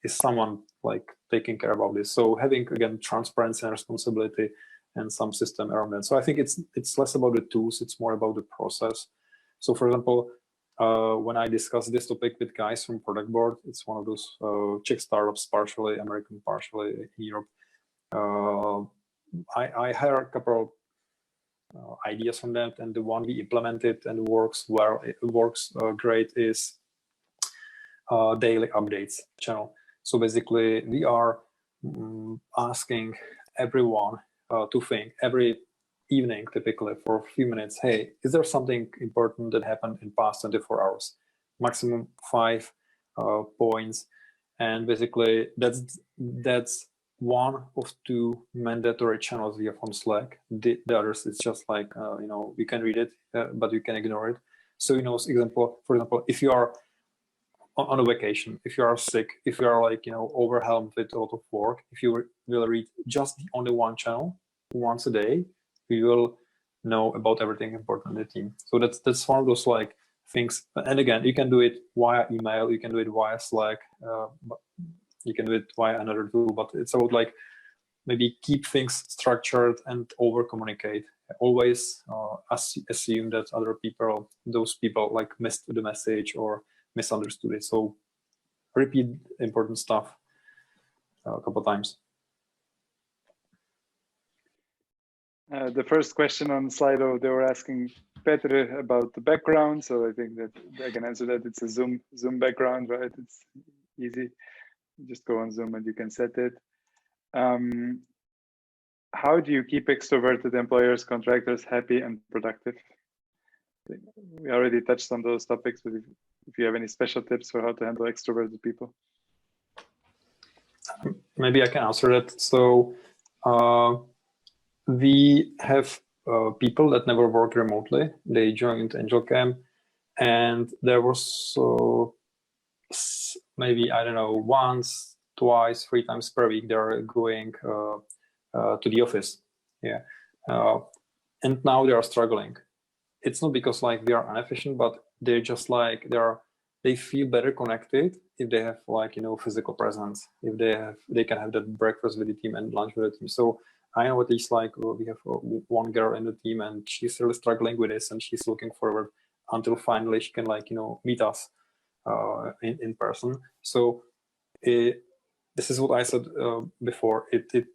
is someone like taking care about this? So having, again, transparency and responsibility and some system around that. So I think it's less about the tools, it's more about the process. So for example, when I discuss this topic with guys from Product Board, it's one of those Czech startups, partially American, partially in Europe. I had a couple of ideas from that, and the one we implemented and works well, it works great, is daily updates channel. So basically, we are asking everyone to think every evening, typically for a few minutes, hey, is there something important that happened in past 24 hours? Maximum 5 points. And basically, that's one of two mandatory channels we have on Slack. The others, it's just like, you can read it, but you can ignore it. So, for example, if you are on a vacation, if you are sick, if you are like, overwhelmed with a lot of work, if you will read just the only one channel once a day, you will know about everything important in the team. So that's one of those like things. And again, you can do it via email, you can do it via Slack, you can do it via another tool, but it's about like maybe keep things structured and over communicate. Always assume that those people like missed the message or misunderstood it. So repeat important stuff a couple of times. The first question on Slido, they were asking Petr about the background. So I think that I can answer that. It's a Zoom background, right? It's easy. Just go on Zoom and you can set it. How do you keep extroverted employers, contractors happy and productive? We already touched on those topics, but if you have any special tips for how to handle extroverted people. Maybe I can answer that. So we have people that never worked remotely. They joined AngelCam, and there was maybe, I don't know, once, twice, 3 times per week they're going to the office. Yeah, and now they are struggling. It's not because like they are inefficient, but they're just like they feel better connected if they have like physical presence, if they can have that breakfast with the team and lunch with the team. So I know at least like we have one girl in the team and she's really struggling with this, and she's looking forward until finally she can like meet us in person. So this is what I said before. It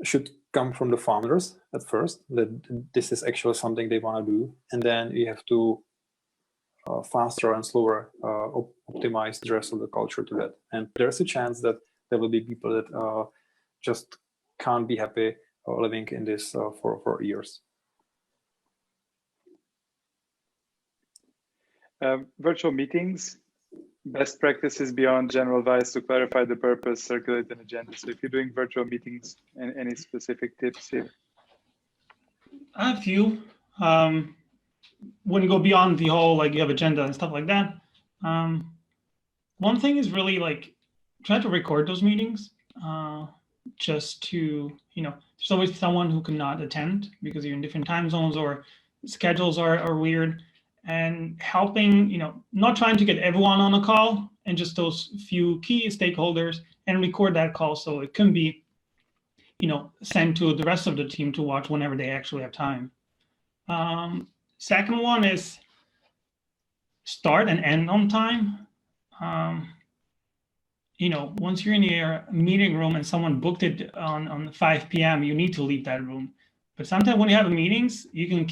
should come from the founders at first, that this is actually something they want to do, and then you have to faster and slower optimize the rest of the culture to that. And there's a chance that there will be people that just can't be happy living in this for years. Virtual meetings, best practices beyond general advice to clarify the purpose, circulate an agenda. So if you're doing virtual meetings, any specific tips here? I have a few. When you go beyond the whole, like you have agenda and stuff like that, one thing is really like try to record those meetings, just to, there's always someone who cannot attend because you're in different time zones or schedules are weird, and helping, not trying to get everyone on a call and just those few key stakeholders, and record that call so it can be, sent to the rest of the team to watch whenever they actually have time. Second one is start and end on time. Once you're in your meeting room and someone booked it on 5 p.m., you need to leave that room. But sometimes when you have meetings, you can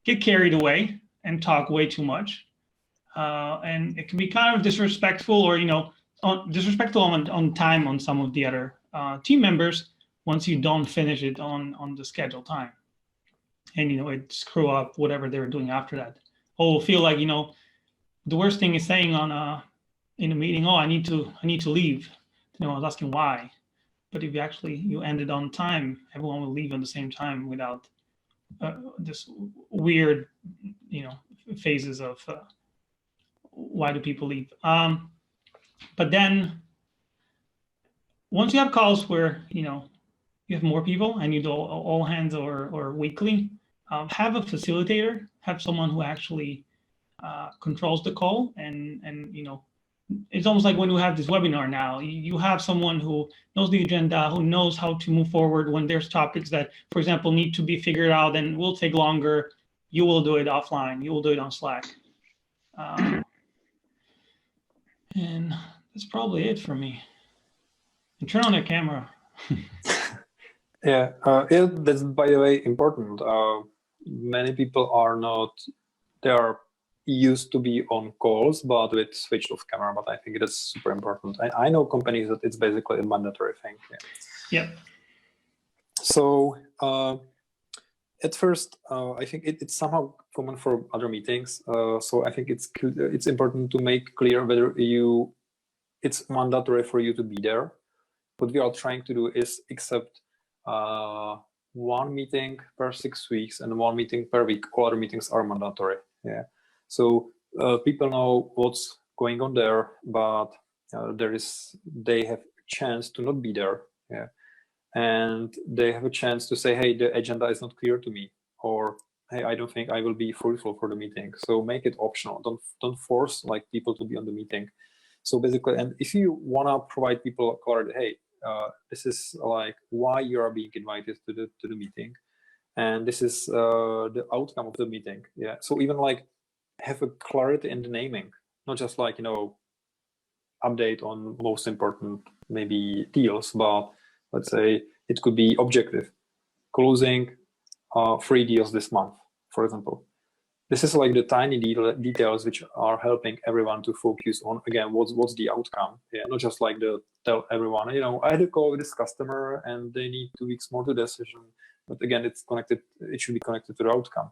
get carried away and talk way too much. And it can be kind of disrespectful or, disrespectful on time on some of the other team members once you don't finish it on the scheduled time. And, it screw up whatever they were doing after that. Or feel like, the worst thing is saying in a meeting, oh, I need to leave. I was asking why. But if you ended on time, everyone will leave at the same time without this weird, phases of why do people leave. But then once you have calls where, you have more people and you do all hands or weekly, have a facilitator, have someone who actually controls the call, and it's almost like when you have this webinar now, you have someone who knows the agenda, who knows how to move forward when there's topics that, for example, need to be figured out and will take longer. You will do it offline. You will do it on Slack. And that's probably it for me. And turn on your camera. Yeah, that's, by the way, important. Many people they are used to be on calls, but with switched off camera, but I think that's super important. I know companies that it's basically a mandatory thing. Yeah. So at first, I think it's somehow common for other meetings. So I think it's important to make clear whether it's mandatory for you to be there. what we are trying to do is accept one meeting per 6 weeks and one meeting per week. All other meetings are mandatory. Yeah. So people know what's going on there, but they have a chance to not be there. Yeah. And they have a chance to say, hey, the agenda is not clear to me, or hey, I don't think I will be fruitful for the meeting. So make it optional. Don't force like people to be on the meeting. So basically, and if you want to provide people clarity, hey, this is like why you are being invited to the meeting, and this is the outcome of the meeting. Yeah. So even like have a clarity in the naming, not just like, you know, update on most important maybe deals, but let's say it could be objective, closing 3 deals this month, for example. This is like the tiny details which are helping everyone to focus on, again, what's the outcome. Yeah, not just like tell everyone, you know, I had a call with this customer and they need 2 weeks more to decision. But again, it's connected. It should be connected to the outcome.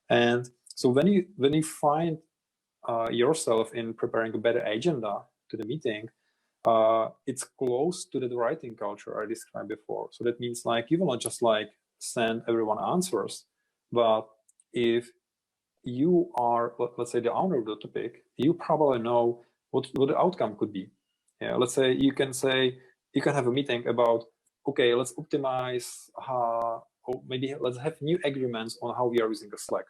And so when you find yourself in preparing a better agenda to the meeting, it's close to the writing culture I described before. So that means like you will not just like send everyone answers, but if you are, let's say, the owner of the topic, you probably know what the outcome could be. Yeah, let's say you can have a meeting about, okay, let's optimize, or maybe let's have new agreements on how we are using the Slack.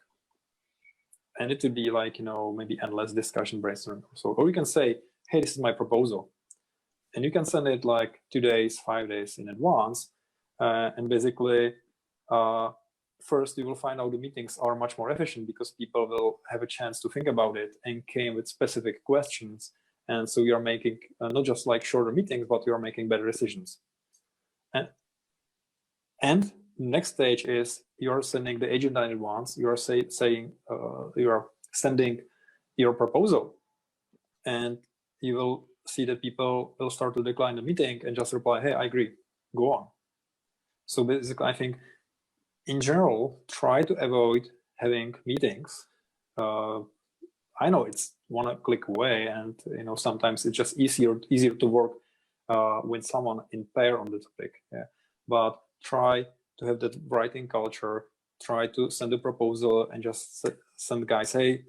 And it would be like, you know, maybe endless discussion, brainstorming. So, or you can say, hey, this is my proposal. And you can send it like 2 days, 5 days in advance. And basically, first, you will find out the meetings are much more efficient because people will have a chance to think about it and came with specific questions. And so you're making not just like shorter meetings, but you're making better decisions. And next stage is you're sending the agenda in advance. You are saying you are sending your proposal, and you will see that people will start to decline the meeting and just reply, hey, I agree, go on. So basically, I think in general, try to avoid having meetings. I know it's 1 click away, and you know sometimes it's just easier to work with someone in pair on the topic. Yeah, but try to have that writing culture. Try to send a proposal and just send guys, hey,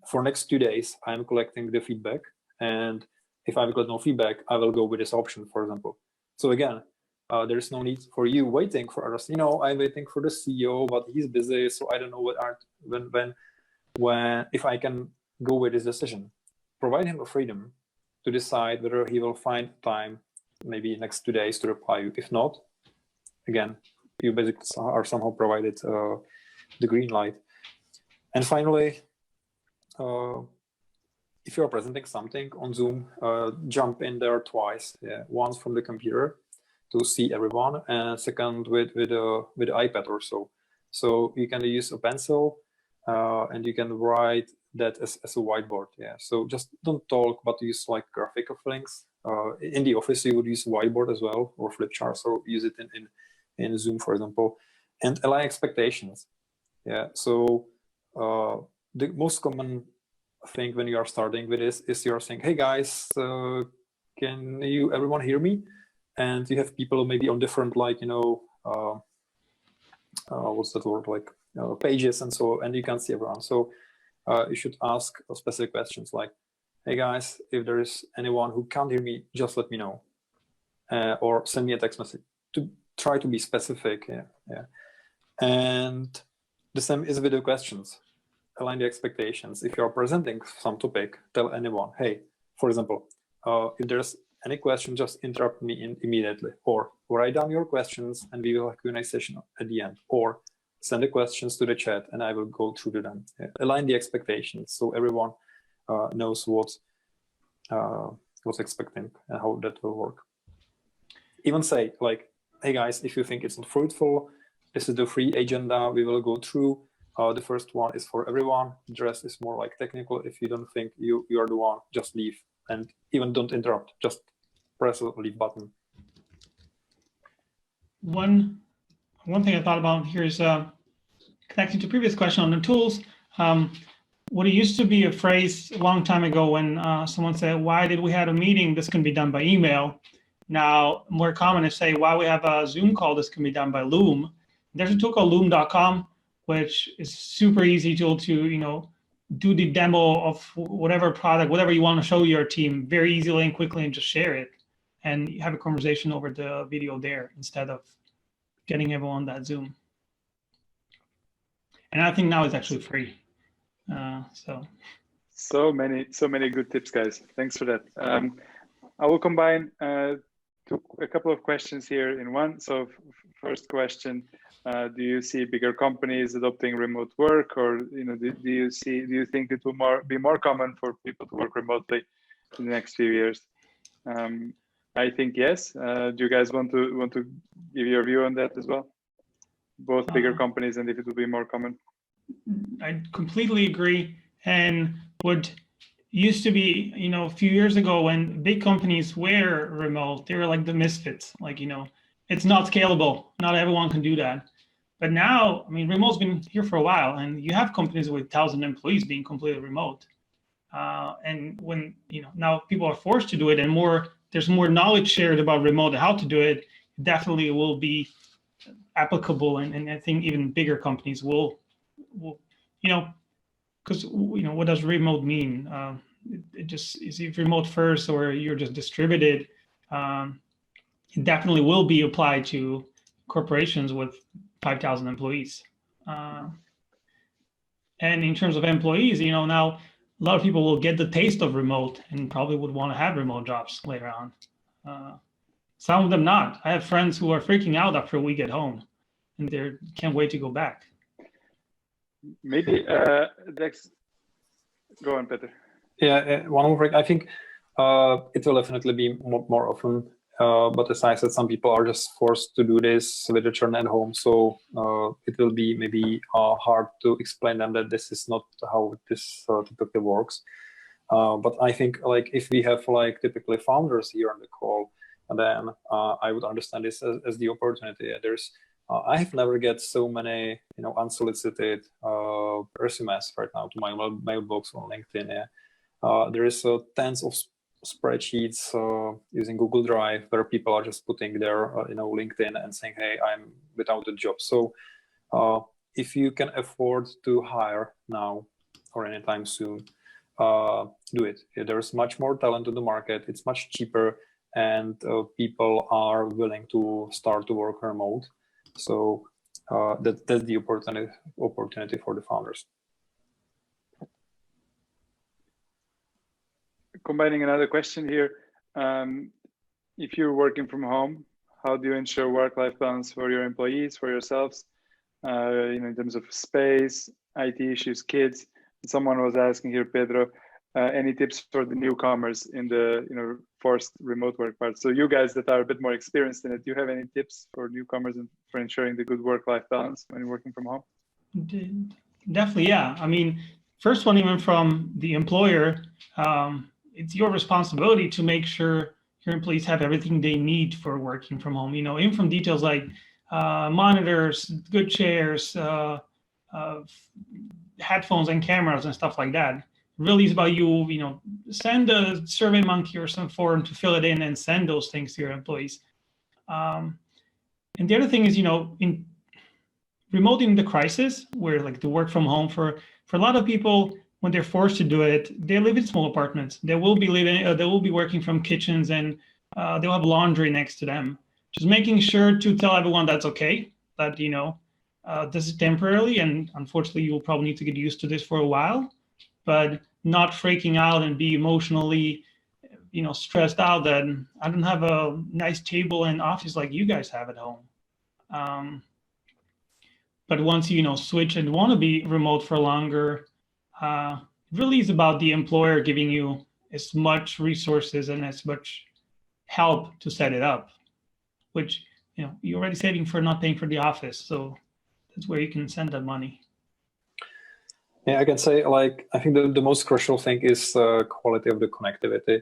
for next 2 days, I'm collecting the feedback, and if I've got no feedback, I will go with this option, for example. So again, there is no need for you waiting for others. You know, I'm waiting for the CEO, but he's busy, so I don't know when if I can go with his decision. Provide him a freedom to decide whether he will find time, maybe next 2 days, to reply you. If not, again, you basically are somehow provided the green light. And finally, if you are presenting something on Zoom, jump in there twice. Yeah, once from the computer to see everyone, and second with the iPad or so. So you can use a pencil and you can write that as a whiteboard. Yeah. So just don't talk, but use like graphical things. In the office, you would use whiteboard as well, or flip charts, or use it in Zoom, for example, and align expectations. Yeah. So the most common thing when you are starting with this is you're saying, hey guys, can everyone hear me? And you have people maybe on different, like, you know, what's that word, like pages and so, and you can't see everyone. So you should ask specific questions like, hey guys, if there is anyone who can't hear me, just let me know, or send me a text message, to try to be specific. Yeah. And the same is with the questions. Align the expectations. If you're presenting some topic, tell anyone, hey, for example, if there's any question, just interrupt me immediately, or write down your questions and we will have a Q&A session at the end, or send the questions to the chat and I will go through them. Yeah. Align the expectations so everyone knows what's expecting and how that will work. Even say like, hey guys, if you think it's not fruitful, this is the free agenda we will go through. The first one is for everyone. The rest is more like technical. If you don't think you are the one, just leave, and even don't interrupt. Just press the leave button. One thing I thought about here is connecting to previous question on the tools. What it used to be a phrase a long time ago when someone said, "Why did we have a meeting? This can be done by email." Now, more common is say, while we have a Zoom call, this can be done by Loom. There's a tool called loom.com, which is super easy tool to, do the demo of whatever product, whatever you want to show your team very easily and quickly, and just share it and have a conversation over the video there instead of getting everyone that Zoom. And I think now it's actually free. So many good tips, guys. Thanks for that. I will combine a couple of questions here in one. So first question, do you see bigger companies adopting remote work, or do you think it will be more common for people to work remotely in the next few years? I think yes. Do you guys want to give your view on that as well? Both bigger companies and if it will be more common? I completely agree. And what used to be, a few years ago when big companies were remote, they were like the misfits. Like, it's not scalable. Not everyone can do that. But now, remote's been here for a while, and you have companies with 1,000 employees being completely remote. And when, now people are forced to do it, and there's more knowledge shared about remote and how to do it, definitely will be applicable. And I think even bigger companies will because what does remote mean? It just is it remote first, or you're just distributed. It definitely will be applied to corporations with 5,000 employees. And in terms of employees, now a lot of people will get the taste of remote and probably would want to have remote jobs later on. Some of them not. I have friends who are freaking out after a week at home, and they can't wait to go back. Maybe Dex, go on, Peter. Yeah, one more thing. I think it will definitely be more often. But as I said, some people are just forced to do this with the children at home. So it will be maybe hard to explain them that this is not how this typically works. But I think if we have typically founders here on the call, then I would understand this as the opportunity. I have never get so many unsolicited resumes right now to my mailbox on LinkedIn. Yeah. There is tons of spreadsheets using Google Drive where people are just putting their LinkedIn and saying, hey, I'm without a job. So if you can afford to hire now or anytime soon, do it. There's much more talent in the market. It's much cheaper, and people are willing to start to work remote. So that's the opportunity for the founders. Combining another question here, if you're working from home, how do you ensure work-life balance for your employees, for yourselves, in terms of space, IT issues, kids? Someone was asking here, Pedro, any tips for the newcomers in the forced remote work part? So you guys that are a bit more experienced in it, do you have any tips for newcomers and for ensuring the good work-life balance when you're working from home? Definitely, yeah. First one, even from the employer, it's your responsibility to make sure your employees have everything they need for working from home. Even from details like monitors, good chairs, headphones and cameras and stuff like that. It really is about you, send a SurveyMonkey or some form to fill it in and send those things to your employees. And the other thing is, in remoting the crisis, where the work from home for a lot of people, when they're forced to do it, they live in small apartments. They will be working from kitchens, and they'll have laundry next to them. Just making sure to tell everyone that's okay, that this is temporarily, and unfortunately you will probably need to get used to this for a while, but not freaking out and be emotionally stressed out that I don't have a nice table and office like you guys have at home. But once you switch and want to be remote for longer, it really is about the employer giving you as much resources and as much help to set it up, which you're already saving for not paying for the office. So that's where you can send that money. Yeah, I can say I think the most crucial thing is quality of the connectivity.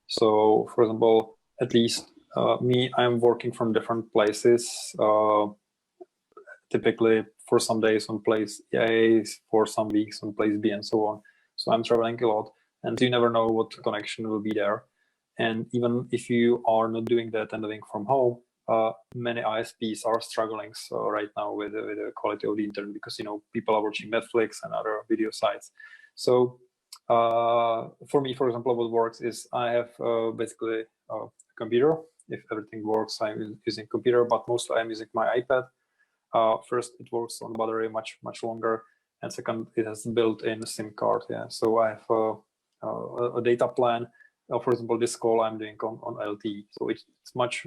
So for example, at least me, I'm working from different places, typically for some days on place A, for some weeks on place B, and so on. So I'm traveling a lot, and you never know what connection will be there. And even if you are not doing that and living from home, many ISPs are struggling right now with the quality of the internet, because people are watching Netflix and other video sites. So for me, for example, what works is I have basically a computer. If everything works, I'm using computer, but mostly I'm using my iPad. First, it works on battery much longer, and second, it has built-in SIM card. Yeah, so I have a data plan. For example, this call I'm doing on LTE, so it's much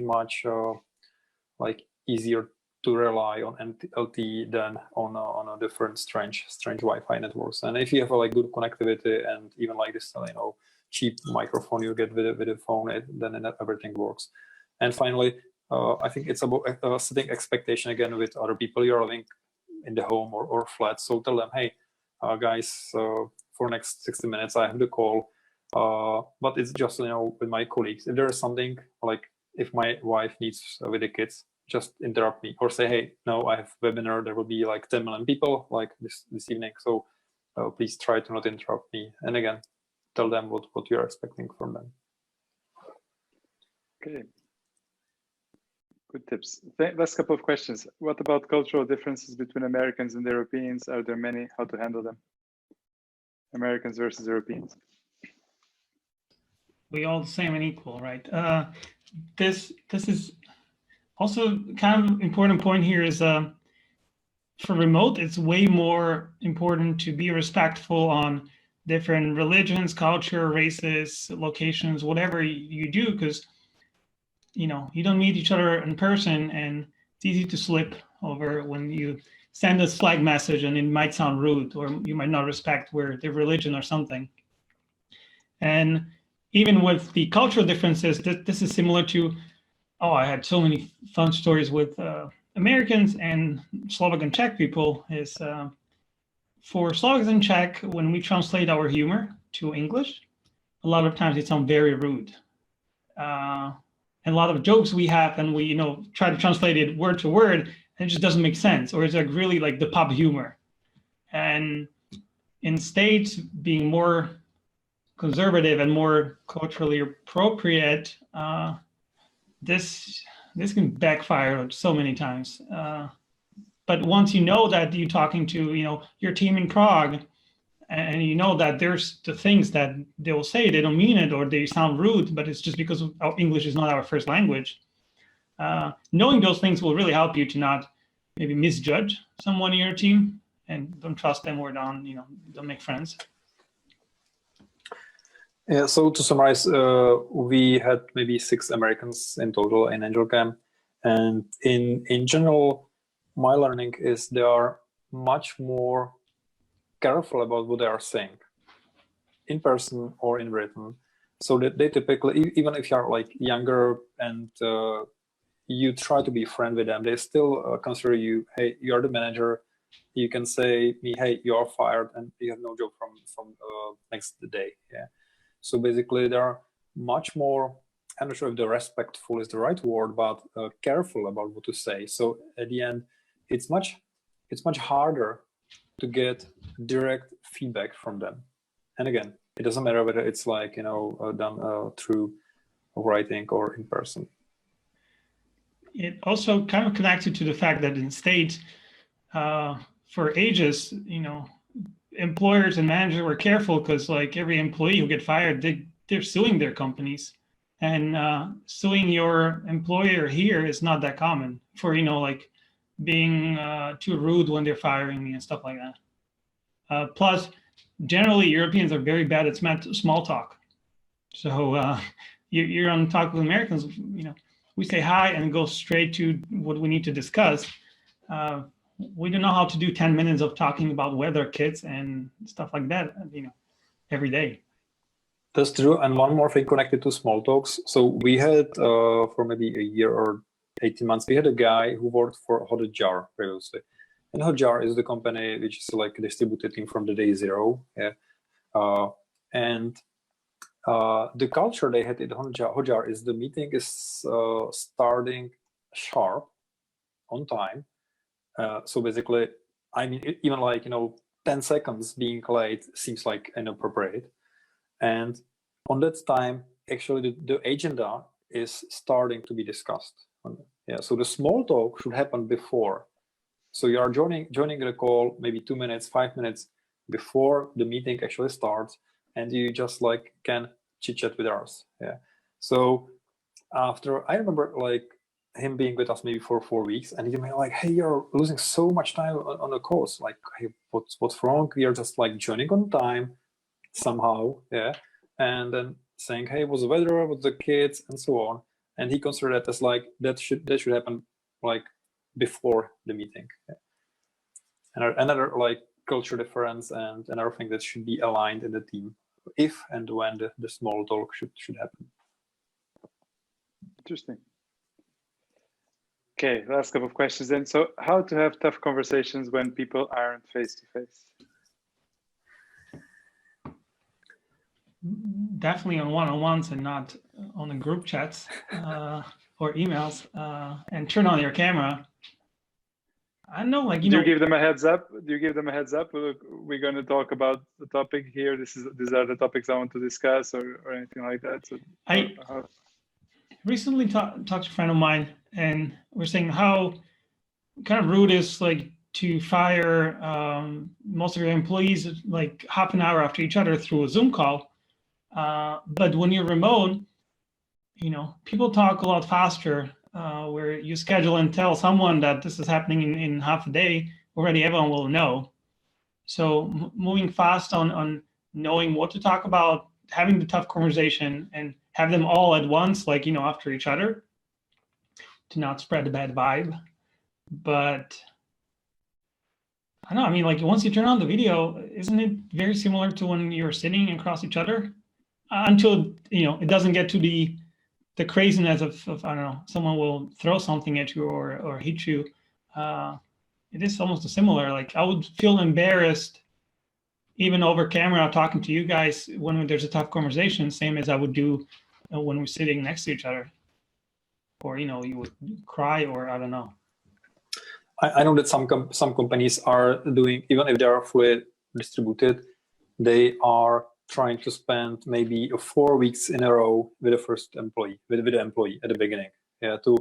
like easier to rely on LTE than on a different strange Wi-Fi networks. And if you have like good connectivity and even like this cheap microphone you get with the phone, then everything works. And finally, I think it's about setting expectation again with other people you're living in the home or flat. So tell them, hey, guys, for next 60 minutes I have the call, but it's just with my colleagues. If there is something like if my wife needs with the kids, just interrupt me or say, hey, no, I have webinar. There will be like 10 million people like this evening, so please try to not interrupt me. And again, tell them what you're expecting from them. Okay. Good tips. Last couple of questions. What about cultural differences between Americans and Europeans? Are there many? How to handle them? Americans versus Europeans. We all the same and equal, right? This is also kind of important point here is for remote, it's way more important to be respectful on different religions, culture, races, locations, whatever you do, because you don't meet each other in person, and it's easy to slip over when you send a Slack message and it might sound rude, or you might not respect their religion or something. And even with the cultural differences, this is similar to, I had so many fun stories with Americans and Slovak and Czech people. Is for Slovaks and Czech, when we translate our humor to English, a lot of times it sounds very rude. And a lot of jokes we have, and we try to translate it word to word, and it just doesn't make sense, or it's like really like the pub humor. And in States, being more conservative and more culturally appropriate, this can backfire so many times. But once you know that you're talking to your team in Prague, and you know that there's the things that they will say, they don't mean it, or they sound rude, but it's just because our English is not our first language. Knowing those things will really help you to not maybe misjudge someone in your team, and don't trust them, or don't make friends. Yeah, so to summarize, we had maybe 6 Americans in total in AngelCam, and in general, my learning is they are much more careful about what they are saying in person or in written, so that they typically, even if you're like younger and you try to be friend with them, they still consider you, hey, you're the manager, you can say me, hey, you're fired, and you have no job from next day. Yeah, so basically they are much more, I'm not sure if the respectful is the right word, but careful about what to say. So at the end, it's much harder to get direct feedback from them. And again, it doesn't matter whether it's like done through writing or in person. It also kind of connected to the fact that in States, for ages, employers and managers were careful, because like every employee who get fired, they're suing their companies, and suing your employer here is not that common for like being too rude when they're firing me and stuff like that. Plus, generally, Europeans are very bad at small talk. So you're on talk with Americans, we say hi and go straight to what we need to discuss. We don't know how to do 10 minutes of talking about weather, kids, and stuff like that, every day. That's true. And one more thing connected to small talks. So we had, for maybe a year or 18 months, we had a guy who worked for Hotjar previously. And Hotjar is the company which is like distributing from the day zero. Yeah. And the culture they had at Hotjar is the meeting is starting sharp, on time. So basically, I mean, even like, 10 seconds being late seems like inappropriate. And on that time, actually the agenda is starting to be discussed. Yeah, so the small talk should happen before. So you are joining the call maybe 2 minutes, 5 minutes before the meeting actually starts, and you just like can chit chat with us. Yeah. So after, I remember like him being with us maybe for 4 weeks, and he's like, "Hey, you're losing so much time on the calls. Like, hey, what's wrong? We are just like joining on time somehow." Yeah. And then saying, "Hey, what's the weather? What's the kids?" and so on. And he considered that as like that should happen like before the meeting. Yeah. And another like culture difference and another thing that should be aligned in the team if and when the small talk should happen. Interesting. Okay, last couple of questions then. So how to have tough conversations when people aren't face-to-face? Definitely on one-on-ones and not on the group chats or emails, and turn on your camera. I know, like, Do you give them a heads up? Do you give them a heads up? Look, we're going to talk about the topic here. These are the topics I want to discuss, or anything like that. So I recently talked to a friend of mine, and we're saying how kind of rude is like to fire most of your employees like half an hour after each other through a Zoom call. But when you're remote, you know, people talk a lot faster. Where you schedule and tell someone that this is happening in half a day, already everyone will know. So moving fast on knowing what to talk about, having the tough conversation, and have them all at once, like, you know, after each other, to not spread a bad vibe. But I don't know, I mean, like, once you turn on the video, isn't it very similar to when you're sitting across each other? Until, you know, it doesn't get to the craziness of I don't know, someone will throw something at you or hit you. It is almost similar. Like, I would feel embarrassed even over camera talking to you guys when there's a tough conversation, same as I would do when we're sitting next to each other. Or, you know, you would cry, or I don't know. I know that some companies are doing, even if they are fully distributed, they are trying to spend maybe 4 weeks in a row with the first employee, with the employee at the beginning, yeah, to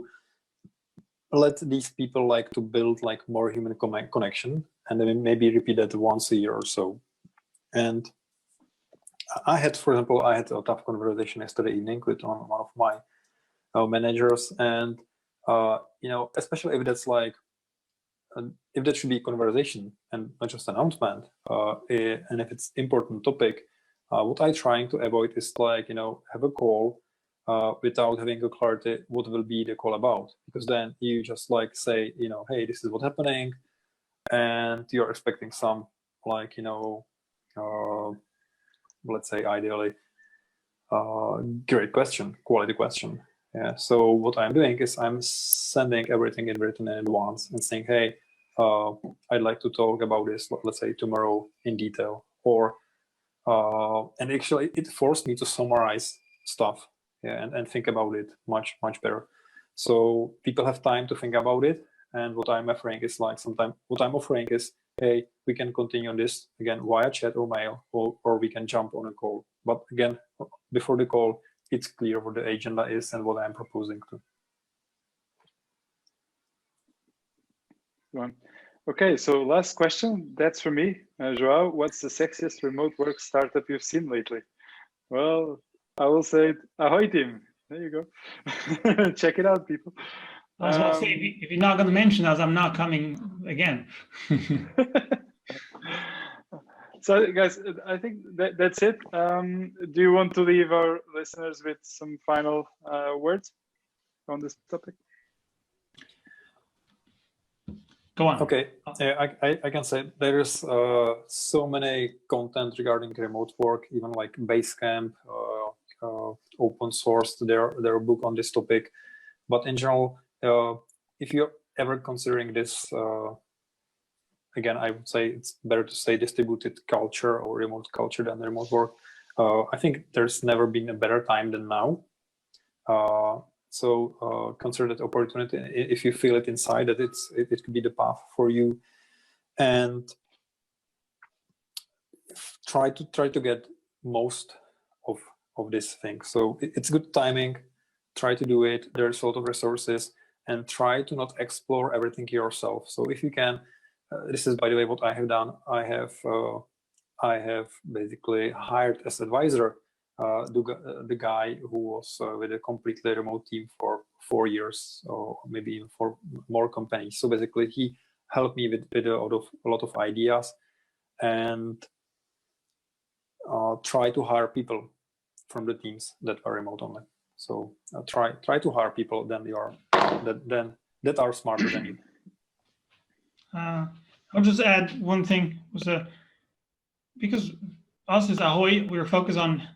let these people like to build like more human connection, and then maybe repeat that once a year or so. And I had, for example, a tough conversation yesterday evening with one of my managers, and you know, especially if that's like, if that should be a conversation and not just announcement, and if it's important topic. What I'm trying to avoid is like, you know, have a call without having a clarity what will be the call about, because then you just like say, you know, hey, this is what's happening, and you're expecting some like, you know, let's say ideally great question, quality question. Yeah. So what I'm doing is I'm sending everything in written in advance and saying, hey, I'd like to talk about this, let's say tomorrow in detail, or and actually it forced me to summarize stuff, yeah, and think about it much better. So people have time to think about it. And what I'm offering is like, sometimes what I'm offering is, hey, we can continue on this again via chat or mail, or we can jump on a call. But again, before the call, it's clear what the agenda is and what I'm proposing to. Okay, so last question, that's for me. Joao, what's the sexiest remote work startup you've seen lately? Well, I will say AhoyTeam. There you go. Check it out, people. I was about to say, if you're not going to mention us, I'm not coming again. So, guys, I think that's it. Do you want to leave our listeners with some final words on this topic? Go on. Okay, I can say there is so many content regarding remote work, even like Basecamp, open source their book on this topic. But in general, if you're ever considering this, again, I would say it's better to say distributed culture or remote culture than remote work. I think there's never been a better time than now. So consider that opportunity if you feel it inside that it could be the path for you, and try to get most of of this thing. So it's good timing. Try to do it. There's a lot of resources, and try to not explore everything yourself. So if you can, this is, by the way, what I have done. I have basically hired as advisor the guy who was with a completely remote team for 4 years, or maybe even for more companies. So basically, he helped me with a lot of ideas, and try to hire people from the teams that are remote only. So try to hire people that are smarter than you. I'll just add one thing. Because us as Ahoy, we're focused on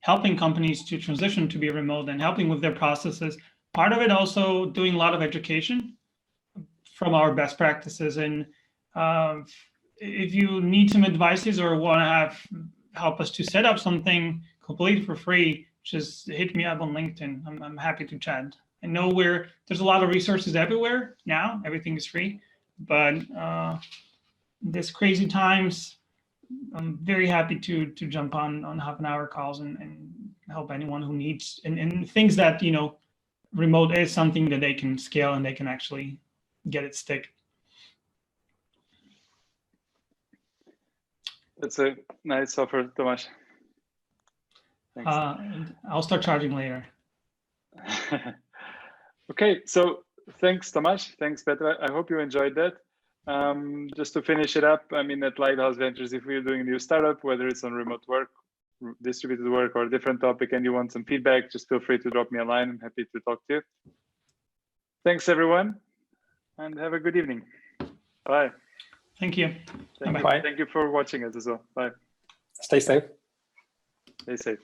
helping companies to transition to be remote and helping with their processes. Part of it also doing a lot of education from our best practices. And if you need some advices or want to help us to set up something completely for free, just hit me up on LinkedIn. I'm happy to chat. I know there's a lot of resources everywhere now. Everything is free, but this crazy times, I'm very happy to jump on half-an-hour calls and help anyone who needs and things that, remote is something that they can scale and they can actually get it stick. That's a nice offer, Tomas. Thanks. I'll start charging later. Okay, so thanks, Tomas. Thanks, Petra. I hope you enjoyed that. Just to finish it up, I mean, at Lighthouse Ventures, if we're doing a new startup, whether it's on remote work, distributed work, or a different topic, and you want some feedback, just feel free to drop me a line. I'm happy to talk to you. Thanks, everyone, and have a good evening. Bye. Thank you. Thank you for watching us as well. Bye. Stay safe. Stay safe.